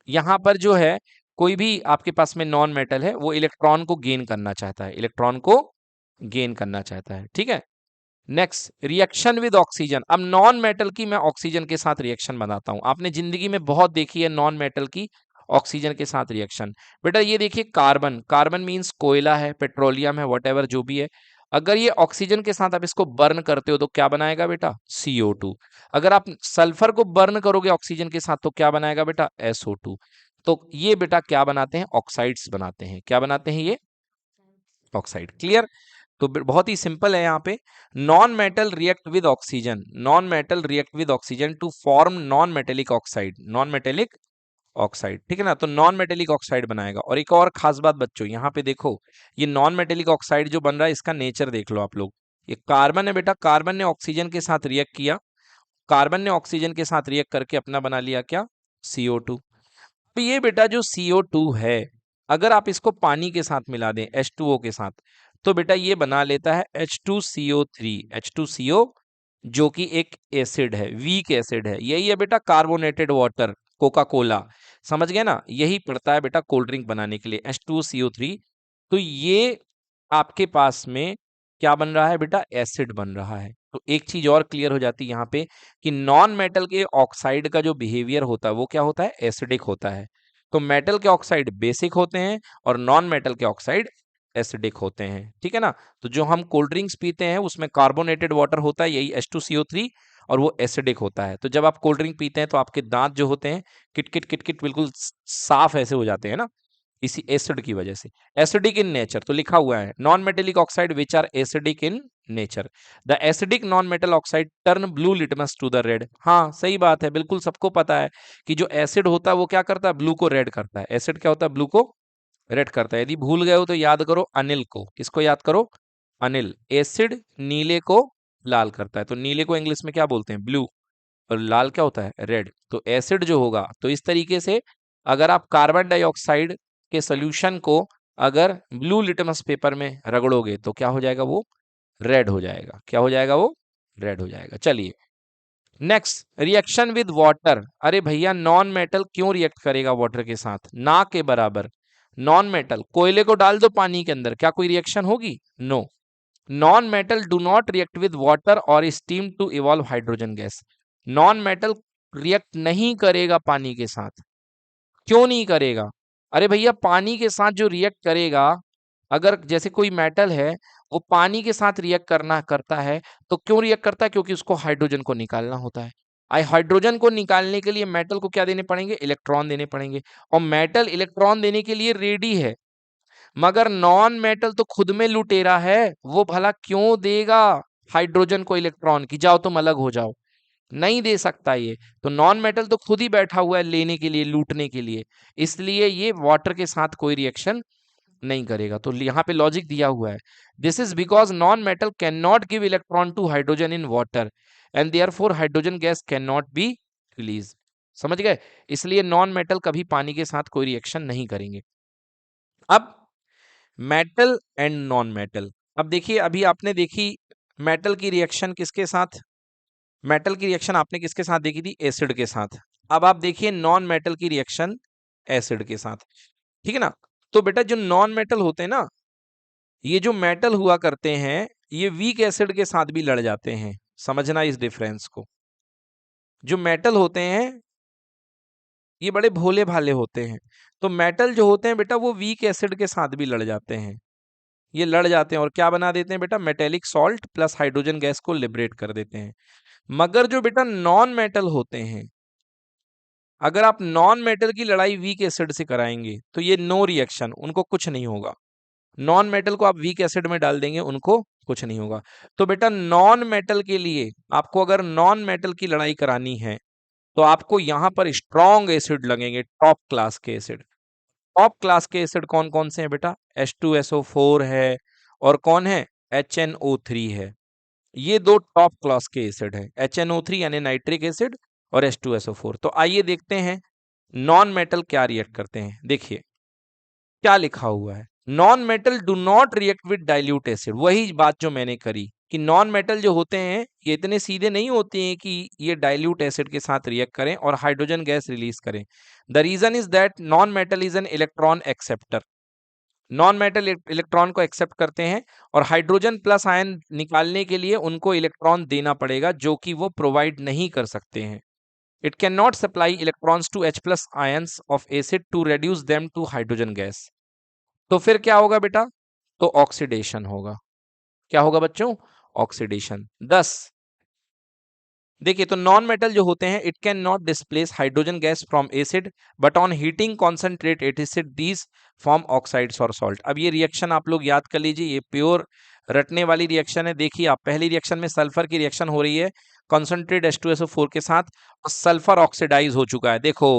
S1: यहाँ पर जो है कोई भी आपके पास में नॉन मेटल है वो इलेक्ट्रॉन को गेन करना चाहता है, इलेक्ट्रॉन को गेन करना चाहता है, ठीक है। Next, reaction with oxygen. अब नॉन मेटल की मैं ऑक्सीजन के साथ रिएक्शन बनाता हूं। आपने जिंदगी में बहुत देखी है नॉन मेटल की ऑक्सीजन के साथ रिएक्शन। बेटा ये देखिए, कार्बन, कार्बन मींस कोयला है, पेट्रोलियम है, व्हाटएवर जो भी है। अगर ये ऑक्सीजन के साथ आप इसको बर्न करते हो तो क्या बनाएगा बेटा? CO2। अगर आप सल्फर को बर्न करोगे ऑक्सीजन के साथ तो क्या बनाएगा बेटा? SO2। तो ये बेटा क्या बनाते हैं? ऑक्साइड्स बनाते हैं। क्या बनाते हैं ये? ऑक्साइड। क्लियर? तो बहुत ही सिंपल है यहाँ पे। Non metal react with oxygen, non metal react with oxygen to form non metallic oxide, non metallic oxide, ठीक है ना। तो नॉन मेटेलिक ऑक्साइड बनाएगा। और एक और खास बात बच्चों, यहाँ पे देखो, ये नॉन मेटेलिक ऑक्साइड जो बन रहा है इसका नेचर देख लो आप लोग। ये कार्बन है बेटा, कार्बन ने ऑक्सीजन के साथ रिएक्ट किया, कार्बन ने ऑक्सीजन के साथ रिएक्ट करके अपना बना लिया क्या? CO2। तो ये बेटा जो CO2 है, अगर आप इसको पानी के साथ मिला दें, H2O के साथ, तो बेटा ये बना लेता है H2CO3, H2CO, जो कि एक एसिड है, वीक एसिड है। यही है बेटा कार्बोनेटेड वाटर, कोका कोला, समझ गए ना? यही पड़ता है बेटा कोल्ड ड्रिंक बनाने के लिए, H2CO3। तो ये आपके पास में क्या बन रहा है बेटा? एसिड बन रहा है। तो एक चीज और क्लियर हो जाती है यहाँ पे कि नॉन मेटल के ऑक्साइड का जो बिहेवियर होता है वो क्या होता है? एसिडिक होता है। तो मेटल के ऑक्साइड बेसिक होते हैं और नॉन मेटल के ऑक्साइड एसिडिक होते हैं, ठीक है ना। तो जो हम कोल्ड ड्रिंक्स पीते हैं उसमें कार्बोनेटेड वाटर होता है, यही H2CO3, और वो एसिडिक होता है। तो जब आप कोल्ड ड्रिंक पीते हैं तो आपके दांत जो होते हैं किटकिट किटकिट बिल्कुल साफ ऐसे हो जाते हैं ना, इसी एसिड की वजह से। एसिडिक इन नेचर, तो लिखा हुआ है non metallic oxide which are acidic in nature. The acidic non metal oxide turn blue litmus to the red. हाँ सही बात है, बिल्कुल सबको पता है कि जो एसिड होता है वो क्या करता है? ब्लू को रेड करता है। एसिड क्या होता है? ब्लू को रेड करता है। यदि भूल गए हो तो याद करो अनिल को। किसको याद करो? अनिल। एसिड नीले को लाल करता है, तो नीले को इंग्लिश में क्या बोलते हैं? ब्लू। और लाल क्या होता है? रेड। तो एसिड जो होगा, तो इस तरीके से अगर आप कार्बन डाइऑक्साइड के सोल्यूशन को अगर ब्लू लिटमस पेपर में रगड़ोगे तो क्या हो जाएगा? वो रेड हो जाएगा। क्या हो जाएगा? वो रेड हो जाएगा। चलिए नेक्स्ट, रिएक्शन विद वाटर। अरे भैया नॉन मेटल क्यों रिएक्ट करेगा वाटर के साथ? ना के बराबर। नॉन मेटल, कोयले को डाल दो पानी के अंदर, क्या कोई रिएक्शन होगी? No. Non metal do not react with water और steam to evolve hydrogen gas. Non metal react नहीं करेगा पानी के साथ। क्यों नहीं करेगा? अरे भैया पानी के साथ जो रिएक्ट करेगा, अगर जैसे कोई मेटल है वो पानी के साथ रिएक्ट करना करता है, तो क्यों रिएक्ट करता है? क्योंकि उसको हाइड्रोजन को निकालना होता है। आई हाइड्रोजन को निकालने के लिए मेटल को क्या देने पड़ेंगे? इलेक्ट्रॉन देने पड़ेंगे। और मेटल इलेक्ट्रॉन देने के लिए रेडी है, मगर नॉन मेटल तो खुद में लुटेरा है, वो भला क्यों देगा हाइड्रोजन को इलेक्ट्रॉन की जाओ तुम अलग हो जाओ? नहीं दे सकता ये। तो नॉन मेटल तो खुद ही बैठा हुआ है लेने के लिए, लूटने के लिए, इसलिए ये वाटर के साथ कोई रिएक्शन नहीं करेगा। तो यहाँ पे लॉजिक दिया हुआ है, this is because non metal can not give electron to hydrogen in water and therefore hydrogen gas can not be release. समझ गए? इसलिए नॉन मेटल कभी पानी के साथ कोई रिएक्शन नहीं करेंगे। अब मेटल एंड नॉन मेटल, अब देखिए अभी आपने देखी मेटल की रिएक्शन किसके साथ, मेटल की रिएक्शन आपने किसके साथ देखी थी? एसिड के साथ। अब आप देखिए नॉन मेटल की रिएक्शन एसिड के साथ, ठीक है ना। तो बेटा जो नॉन मेटल होते हैं ना, ये जो मेटल हुआ करते हैं, ये वीक एसिड के साथ भी लड़ जाते हैं। समझना इस डिफरेंस को। जो मेटल होते हैं ये बड़े भोले भाले होते हैं, तो मेटल जो होते हैं बेटा वो वीक एसिड के साथ भी लड़ जाते हैं। ये लड़ जाते हैं और क्या बना देते हैं बेटा? Metallic salt plus hydrogen gas को लिबरेट कर देते हैं। मगर जो बेटा नॉन मेटल होते हैं, अगर आप नॉन मेटल की लड़ाई वीक एसिड से कराएंगे तो ये नो रिएक्शन, उनको कुछ नहीं होगा। नॉन मेटल को आप वीक एसिड में डाल देंगे, उनको कुछ नहीं होगा। तो बेटा नॉन मेटल के लिए आपको अगर नॉन मेटल की लड़ाई करानी है तो आपको यहां पर स्ट्रॉन्ग एसिड लगेंगे, टॉप क्लास के एसिड। टॉप क्लास के एसिड कौन कौन से हैं बेटा? H2SO4 है, और कौन है? HNO3 है। ये दो टॉप क्लास के एसिड है, HNO3 यानी नाइट्रिक एसिड और H2SO4। तो आइए देखते हैं नॉन मेटल क्या रिएक्ट करते हैं, देखिए क्या लिखा हुआ है, non metal do not react with dilute acid. वही बात जो मैंने करी कि नॉन मेटल जो होते हैं ये इतने सीधे नहीं होते हैं कि ये डाइल्यूट एसिड के साथ रिएक्ट करें और हाइड्रोजन गैस रिलीज करें। The reason is that non metal is an electron acceptor. Non metal electron को एक्सेप्ट करते हैं और हाइड्रोजन प्लस आयन निकालने के लिए उनको इलेक्ट्रॉन देना पड़ेगा, जो कि वो प्रोवाइड नहीं कर सकते हैं। It can not supply electrons to H plus ions of acid to reduce them to hydrogen gas. तो फिर क्या होगा बेटा, तो ऑक्सीडेशन होगा। क्या होगा बच्चों, ऑक्सीडेशन। 10, देखिए तो नॉन मेटल जो होते हैं, it can not displace hydrogen gas from acid but on heating concentrate acid these form oxides और सॉल्ट। अब ये रिएक्शन आप लोग याद कर लीजिए, ये प्योर रटने वाली रिएक्शन है। देखिए आप पहली रिएक्शन में सल्फर की रिएक्शन हो रही है कॉन्सेंट्रेट H2SO4 के साथ और सल्फर ऑक्सीडाइज हो चुका है। देखो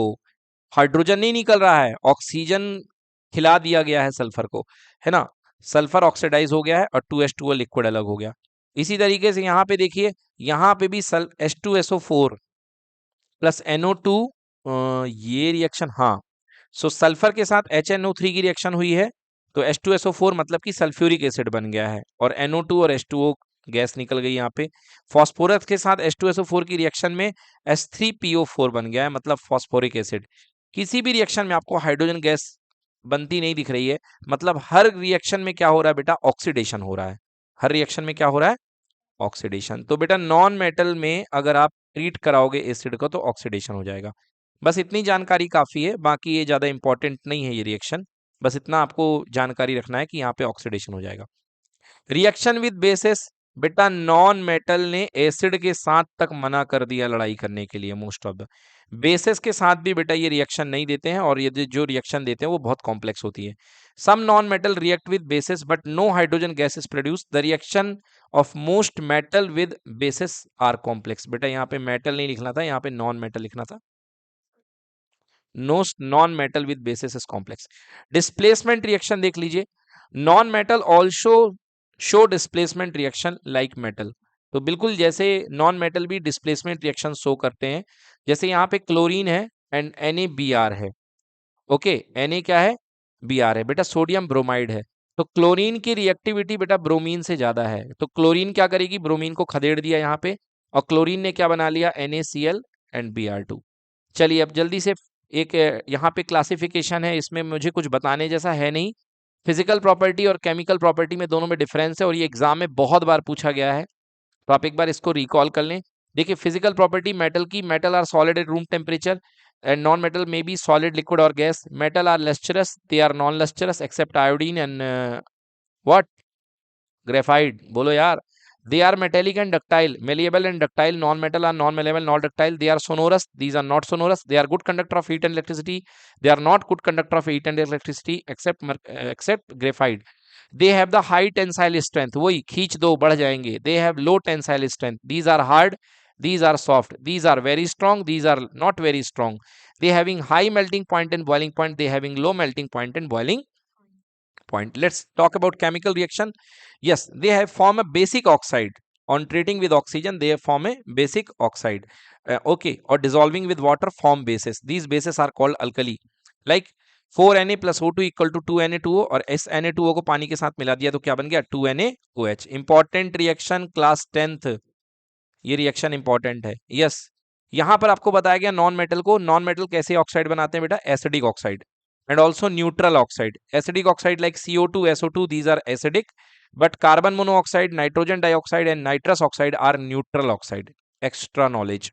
S1: हाइड्रोजन नहीं निकल रहा है, ऑक्सीजन खिला दिया गया है सल्फर को, है ना। सल्फर ऑक्सीडाइज हो गया है और 2H2O लिक्विड अलग हो गया। इसी तरीके से यहाँ पे देखिए, यहाँ पे भी H2SO4 प्लस NO2, ये रिएक्शन, हाँ, सो सल्फर के साथ HNO3 की रिएक्शन हुई है तो H2SO4 मतलब कि सल्फ्यूरिक एसिड बन गया है और NO2 और H2O गैस निकल गई यहाँ पे। फॉस्फोरस के साथ H2SO4 की रिएक्शन में H3PO4 बन गया है, मतलब फॉस्फोरिक एसिड। किसी भी रिएक्शन में आपको हाइड्रोजन गैस बनती नहीं दिख रही है, मतलब हर रिएक्शन में क्या हो रहा है बेटा, ऑक्सीडेशन हो रहा है। हर रिएक्शन में क्या हो रहा है, ऑक्सीडेशन। तो बेटा नॉन मेटल में अगर आप ट्रीट कराओगे एसिड को तो ऑक्सीडेशन हो जाएगा। बस इतनी जानकारी काफी है, बाकी ये ज्यादा इंपॉर्टेंट नहीं है ये रिएक्शन। बस इतना आपको जानकारी रखना है कि यहाँ पे ऑक्सीडेशन हो जाएगा। रिएक्शन विद बेसिस, बेटा नॉन मेटल ने एसिड के साथ तक मना कर दिया लड़ाई करने के लिए। मोस्ट ऑफ द बेसिस के साथ भी बेटा ये रिएक्शन नहीं देते हैं और ये जो रिएक्शन देते हैं वो बहुत कॉम्प्लेक्स होती है। Some non metal react with bases but no hydrogen gas is produce. The reaction of most metal with bases are complex. बेटा यहाँ पे मेटल नहीं लिखना था, यहाँ पे नॉन मेटल लिखना था। नोस्ट non metal with bases is complex. Displacement reaction देख लीजिए, non metal also show displacement reaction like metal. तो बिल्कुल जैसे नॉन मेटल भी डिस्प्लेसमेंट रिएक्शन शो करते हैं। जैसे यहाँ पे क्लोरीन है एंड NaBr है। ओके, Na क्या है, Br है। बेटा सोडियम ब्रोमाइड है, तो क्लोरीन की रिएक्टिविटी बेटा ब्रोमीन से ज्यादा है। तो क्लोरीन क्या करेगी, ब्रोमीन को खदेड़ दिया यहाँ पे और क्लोरीन ने क्या बना लिया, NaCl एंड Br2। चलिए अब जल्दी से एक यहाँ पे क्लासिफिकेशन है, इसमें मुझे कुछ बताने जैसा है नहीं। फिजिकल प्रॉपर्टी और केमिकल प्रॉपर्टी में दोनों में डिफरेंस है और ये एग्जाम में बहुत बार पूछा गया है, तो आप एक बार इसको रिकॉल कर लें। देखिए फिजिकल प्रॉपर्टी मेटल की, metal are solid at room temperature and non metal में बी सॉलिड लिक्विड और gas. Metal are lustrous, they are non lustrous except iodine and what, graphite, बोलो यार। They are metallic and ductile, malleable and ductile. Non-metal are non-malleable, not ductile. They are sonorous. These are not sonorous. They are good conductor of heat and electricity. They are not good conductor of heat and electricity except graphite. They have the high tensile strength. वही खींच दो बढ़ जाएंगे. They have low tensile strength. These are hard. These are soft. These are very strong. These are not very strong. They having high melting point and boiling point. They having low melting point and boiling point. Let's talk about chemical reaction. Yes, they have form a basic oxide. On treating with oxygen, they form a basic oxide. Okay, or dissolving with water form bases. These bases are called alkali. Like 4Na plus O2 equal to 2Na2O और इस Na2O को पानी के साथ मिला दिया तो क्या बन गया, 2NaOH। Important reaction class 10th, ये रिएक्शन इंपॉर्टेंट है। यस, यहां पर आपको बताया गया नॉन मेटल को, नॉन मेटल कैसे ऑक्साइड बनाते हैं बेटा, acidic oxide and also neutral oxide. Acidic oxide like CO2, SO2, these are acidic, but carbon monoxide, nitrogen dioxide and nitrous oxide are neutral oxide. Extra knowledge.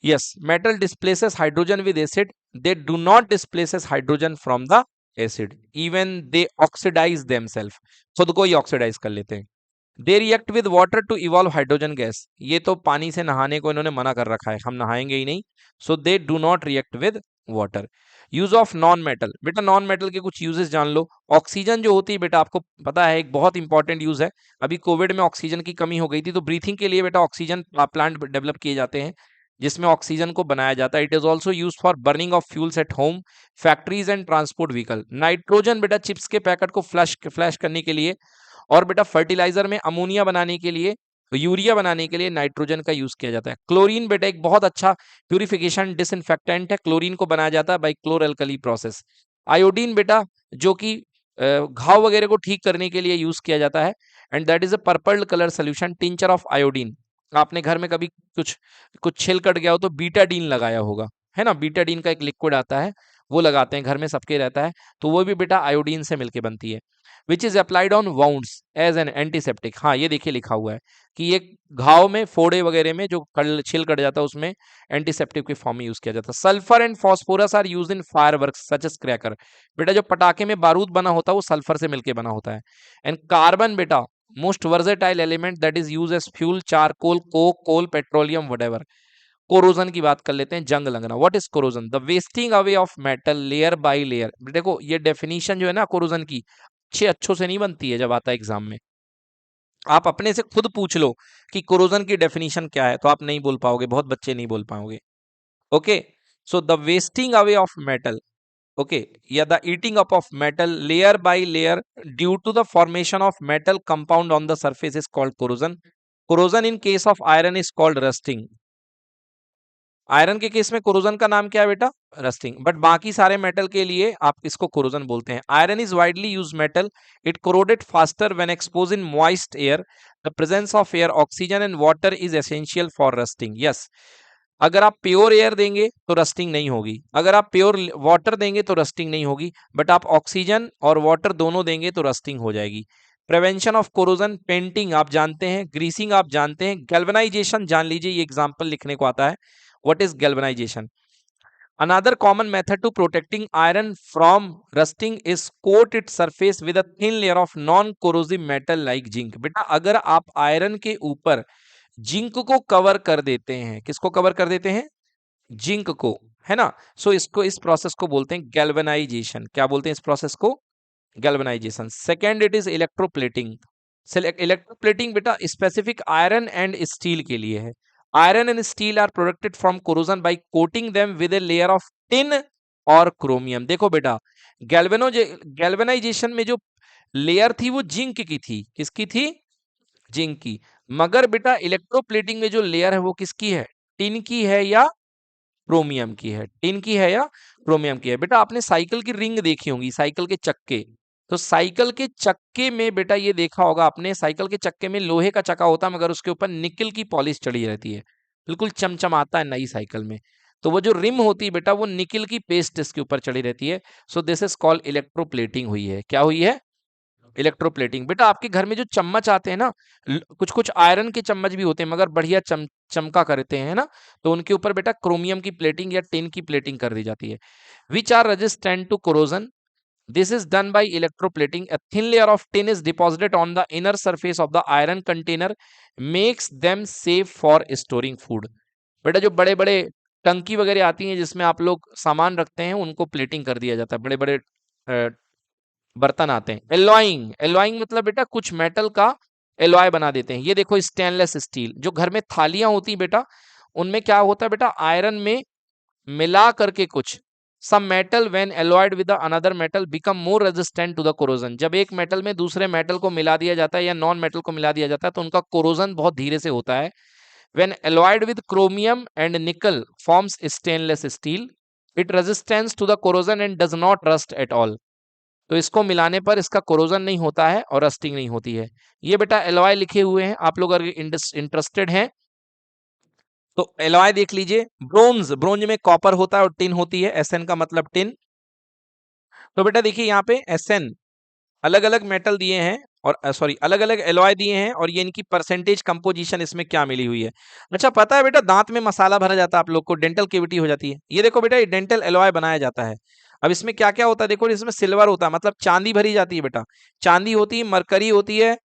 S1: Yes, metal displaces hydrogen with acid. They do not displaces hydrogen from the acid. Even they oxidize themselves. खुद को ही oxidize कर लेते हैं। They react with water to evolve hydrogen gas. ये तो पानी से नहाने को इन्होंने मना कर रखा है, हम नहाएंगे ही नहीं। So they do not react with water. Use of non metal, बेटा नॉन मेटल के कुछ यूजेस जान लो। ऑक्सीजन जो होती है बेटा आपको पता है एक बहुत इंपॉर्टेंट यूज है। अभी कोविड में ऑक्सीजन की कमी हो गई थी तो ब्रीथिंग के लिए बेटा ऑक्सीजन प्लांट डेवलप किए जाते हैं जिसमें ऑक्सीजन को बनाया जाता है। It is also use for burning of fuels at home, factories and transport vehicle. Nitrogen बेटा चिप्स के पैकेट को फ्लैश करने के लिए और बेटा फर्टिलाइजर में अमोनिया बनाने के लिए यूरिया बनाने के लिए नाइट्रोजन का यूज किया जाता है। क्लोरीन बेटा एक बहुत अच्छा प्यूरिफिकेशन डिसइंफेक्टेंट है, क्लोरीन को बनाया जाता है बाई क्लोरल्कली प्रोसेस। आयोडीन बेटा जो कि घाव वगैरह को ठीक करने के लिए यूज किया जाता है, and that is a purple colour solution, tincture of iodine. आपने घर में कभी कुछ कुछ छिल कट गया हो तो बीटाडीन लगाया होगा, है ना, बीटाडीन का एक लिक्विड आता है, वो लगाते हैं, घर में सबके रहता है, तो वो भी बेटा आयोडीन से मिलके बनती है। Which is applied on wounds as an antiseptic. हाँ ये देखिए लिखा हुआ है कि ये घाव में, फोड़े वगैरह में जो छिल कट जाता है उसमें एंटीसेप्टिक के फॉर्म में यूज किया जाता है। Sulphur and phosphorus are use in fireworks such as cracker. बेटा जो पटाखे में बारूद बना होता है वो सल्फर से मिलकर बना होता है। एंड कार्बन बेटा most versatile element that is use as fuel, charcoal, coke, coal, petroleum, whatever. Corrosion की बात कर लेते हैं, जंग लगना। What is corrosion? The wasting away of metal layer by layer. देखो ये डेफिनेशन जो है ना कोरोजन की, अच्छों से नहीं बनती है, जब आता है एग्जाम में आप अपने से खुद पूछ लो कि कोरोजन की डेफिनेशन क्या है, तो आप नहीं बोल पाओगे, बहुत बच्चे नहीं बोल पाओगे। Okay, so the wasting away of metal, okay, या the eating up of metal layer by layer due to the formation of metal compound on the surface is called corrosion. Corrosion in case of iron is called rusting. Iron के केस में corrosion का नाम क्या है बेटा? Rusting. But बाकी सारे मेटल के लिए आप इसको कोरोजन बोलते हैं। Iron is widely use metal, it corroded faster when expose in moist air. The presence of air, oxygen and water is essential for rusting. Yes, अगर आप प्योर एयर देंगे तो रस्टिंग नहीं होगी, अगर आप प्योर वाटर देंगे तो रस्टिंग नहीं होगी, बट आप ऑक्सीजन और वाटर दोनों देंगे तो रस्टिंग हो जाएगी। प्रिवेंशन ऑफ कोरोजन, पेंटिंग आप जानते हैं, ग्रीसिंग आप जानते हैं, गैल्वेनाइजेशन जान लीजिए, ये एग्जांपल लिखने को आता है। What is galvanization? Another common method to protecting iron from rusting is coat its surface with a thin layer of non-corrosive metal like zinc। बेटा अगर आप आयरन के ऊपर जिंक को कवर कर देते हैं, किसको कवर कर देते हैं? जिंक को, है ना। सो इसको, इस प्रोसेस को बोलते हैं गैल्वेनाइजेशन। क्या बोलते हैं इस प्रोसेस को? Galvanisation. Second it is electroplating. Electroplating बेटा स्पेसिफिक आयरन एंड स्टील के लिए है। Iron and steel are protected from corrosion by coating them with a layer of tin और क्रोमियम। देखो बेटा गैल्वेनाइजेशन में जो लेयर थी वो जिंक की थी, किसकी थी? जिंक की। मगर बेटा इलेक्ट्रोप्लेटिंग में जो लेयर है वो किसकी है? टिन की है या क्रोमियम की है? टिन की है या क्रोमियम की है? बेटा आपने साइकिल की रिंग देखी होगी, साइकिल के चक्के, तो साइकिल के चक्के में बेटा ये देखा होगा आपने, साइकिल के चक्के में लोहे का चक्का होता है मगर उसके ऊपर निकल की पॉलिश चढ़ी रहती है, बिल्कुल चमचमाता है नई साइकिल में। तो वो जो रिम होती है बेटा वो निकल की पेस्ट इसके ऊपर चढ़ी रहती है। So this is called electroplating हुई है। क्या हुई है? इलेक्ट्रोप्लेटिंग। बेटा आपके घर में जो चम्मच आते हैं ना, कुछ कुछ आयरन के चम्मच भी होते हैं मगर बढ़िया चमका करते हैं ना, तो उनके ऊपर बेटा क्रोमियम की प्लेटिंग या टिन की प्लेटिंग कर दी जाती है। Which are resistant to corrosion? This is done by electroplating. A thin layer of tin is deposited on the inner surface of the iron container, makes them safe for storing food. बेटा जो बड़े बड़े टंकी वगैरह आती हैं जिसमें आप लोग सामान रखते हैं, उनको प्लेटिंग कर दिया जाता है। बड़े बड़े बर्तन आते हैं। एलॉइंग, एलॉइंग मतलब बेटा कुछ मेटल का एलॉय बना देते हैं। ये देखो स्टेनलेस स्टील, जो घर में थालियां होती है बेटा, उनमें क्या होता है बेटा, आयरन में मिला करके कुछ, some metal when alloyed with another metal become more resistant to the corrosion. जब एक मेटल में दूसरे मेटल को मिला दिया जाता है या नॉन मेटल को मिला दिया जाता है तो उनका कोरोजन बहुत धीरे से होता है। When alloyed with chromium and nickel forms stainless steel, it resistance to the corrosion and does not rust at all. तो इसको मिलाने पर इसका कोरोजन नहीं होता है और रस्टिंग नहीं होती है। ये बेटा एलॉय लिखे हुए हैं, आप लोग अगर इंटरेस्टेड हैं तो एलॉय देख लीजिए। ब्रोंज, ब्रोंज में कॉपर होता है और टिन होती है, एसएन का मतलब टिन। तो बेटा देखिए यहाँ पे एसएन अलग अलग मेटल दिए हैं और सॉरी अलग अलग एलॉय दिए हैं और ये इनकी परसेंटेज कंपोजिशन इसमें क्या मिली हुई है। अच्छा पता है बेटा दांत में मसाला भरा जाता है आप लोग को, डेंटल केविटी हो जाती है। ये देखो बेटा ये डेंटल एलॉय बनाया जाता है। अब इसमें क्या क्या होता है देखो, इसमें सिल्वर होता है मतलब चांदी भरी जाती है बेटा, चांदी होती है, मरकरी होती है,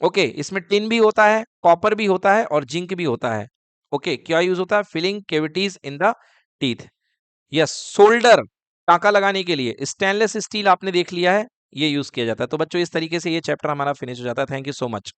S1: ओके, इसमें टिन भी होता है, कॉपर भी होता है और जिंक भी होता है। ओके, क्या यूज होता है? Filling cavities in the teeth. Yes, solder, टाँका लगाने के लिए स्टेनलेस स्टील आपने देख लिया है, ये यूज किया जाता है। तो बच्चों इस तरीके से ये चैप्टर हमारा फिनिश हो जाता है। Thank you so much.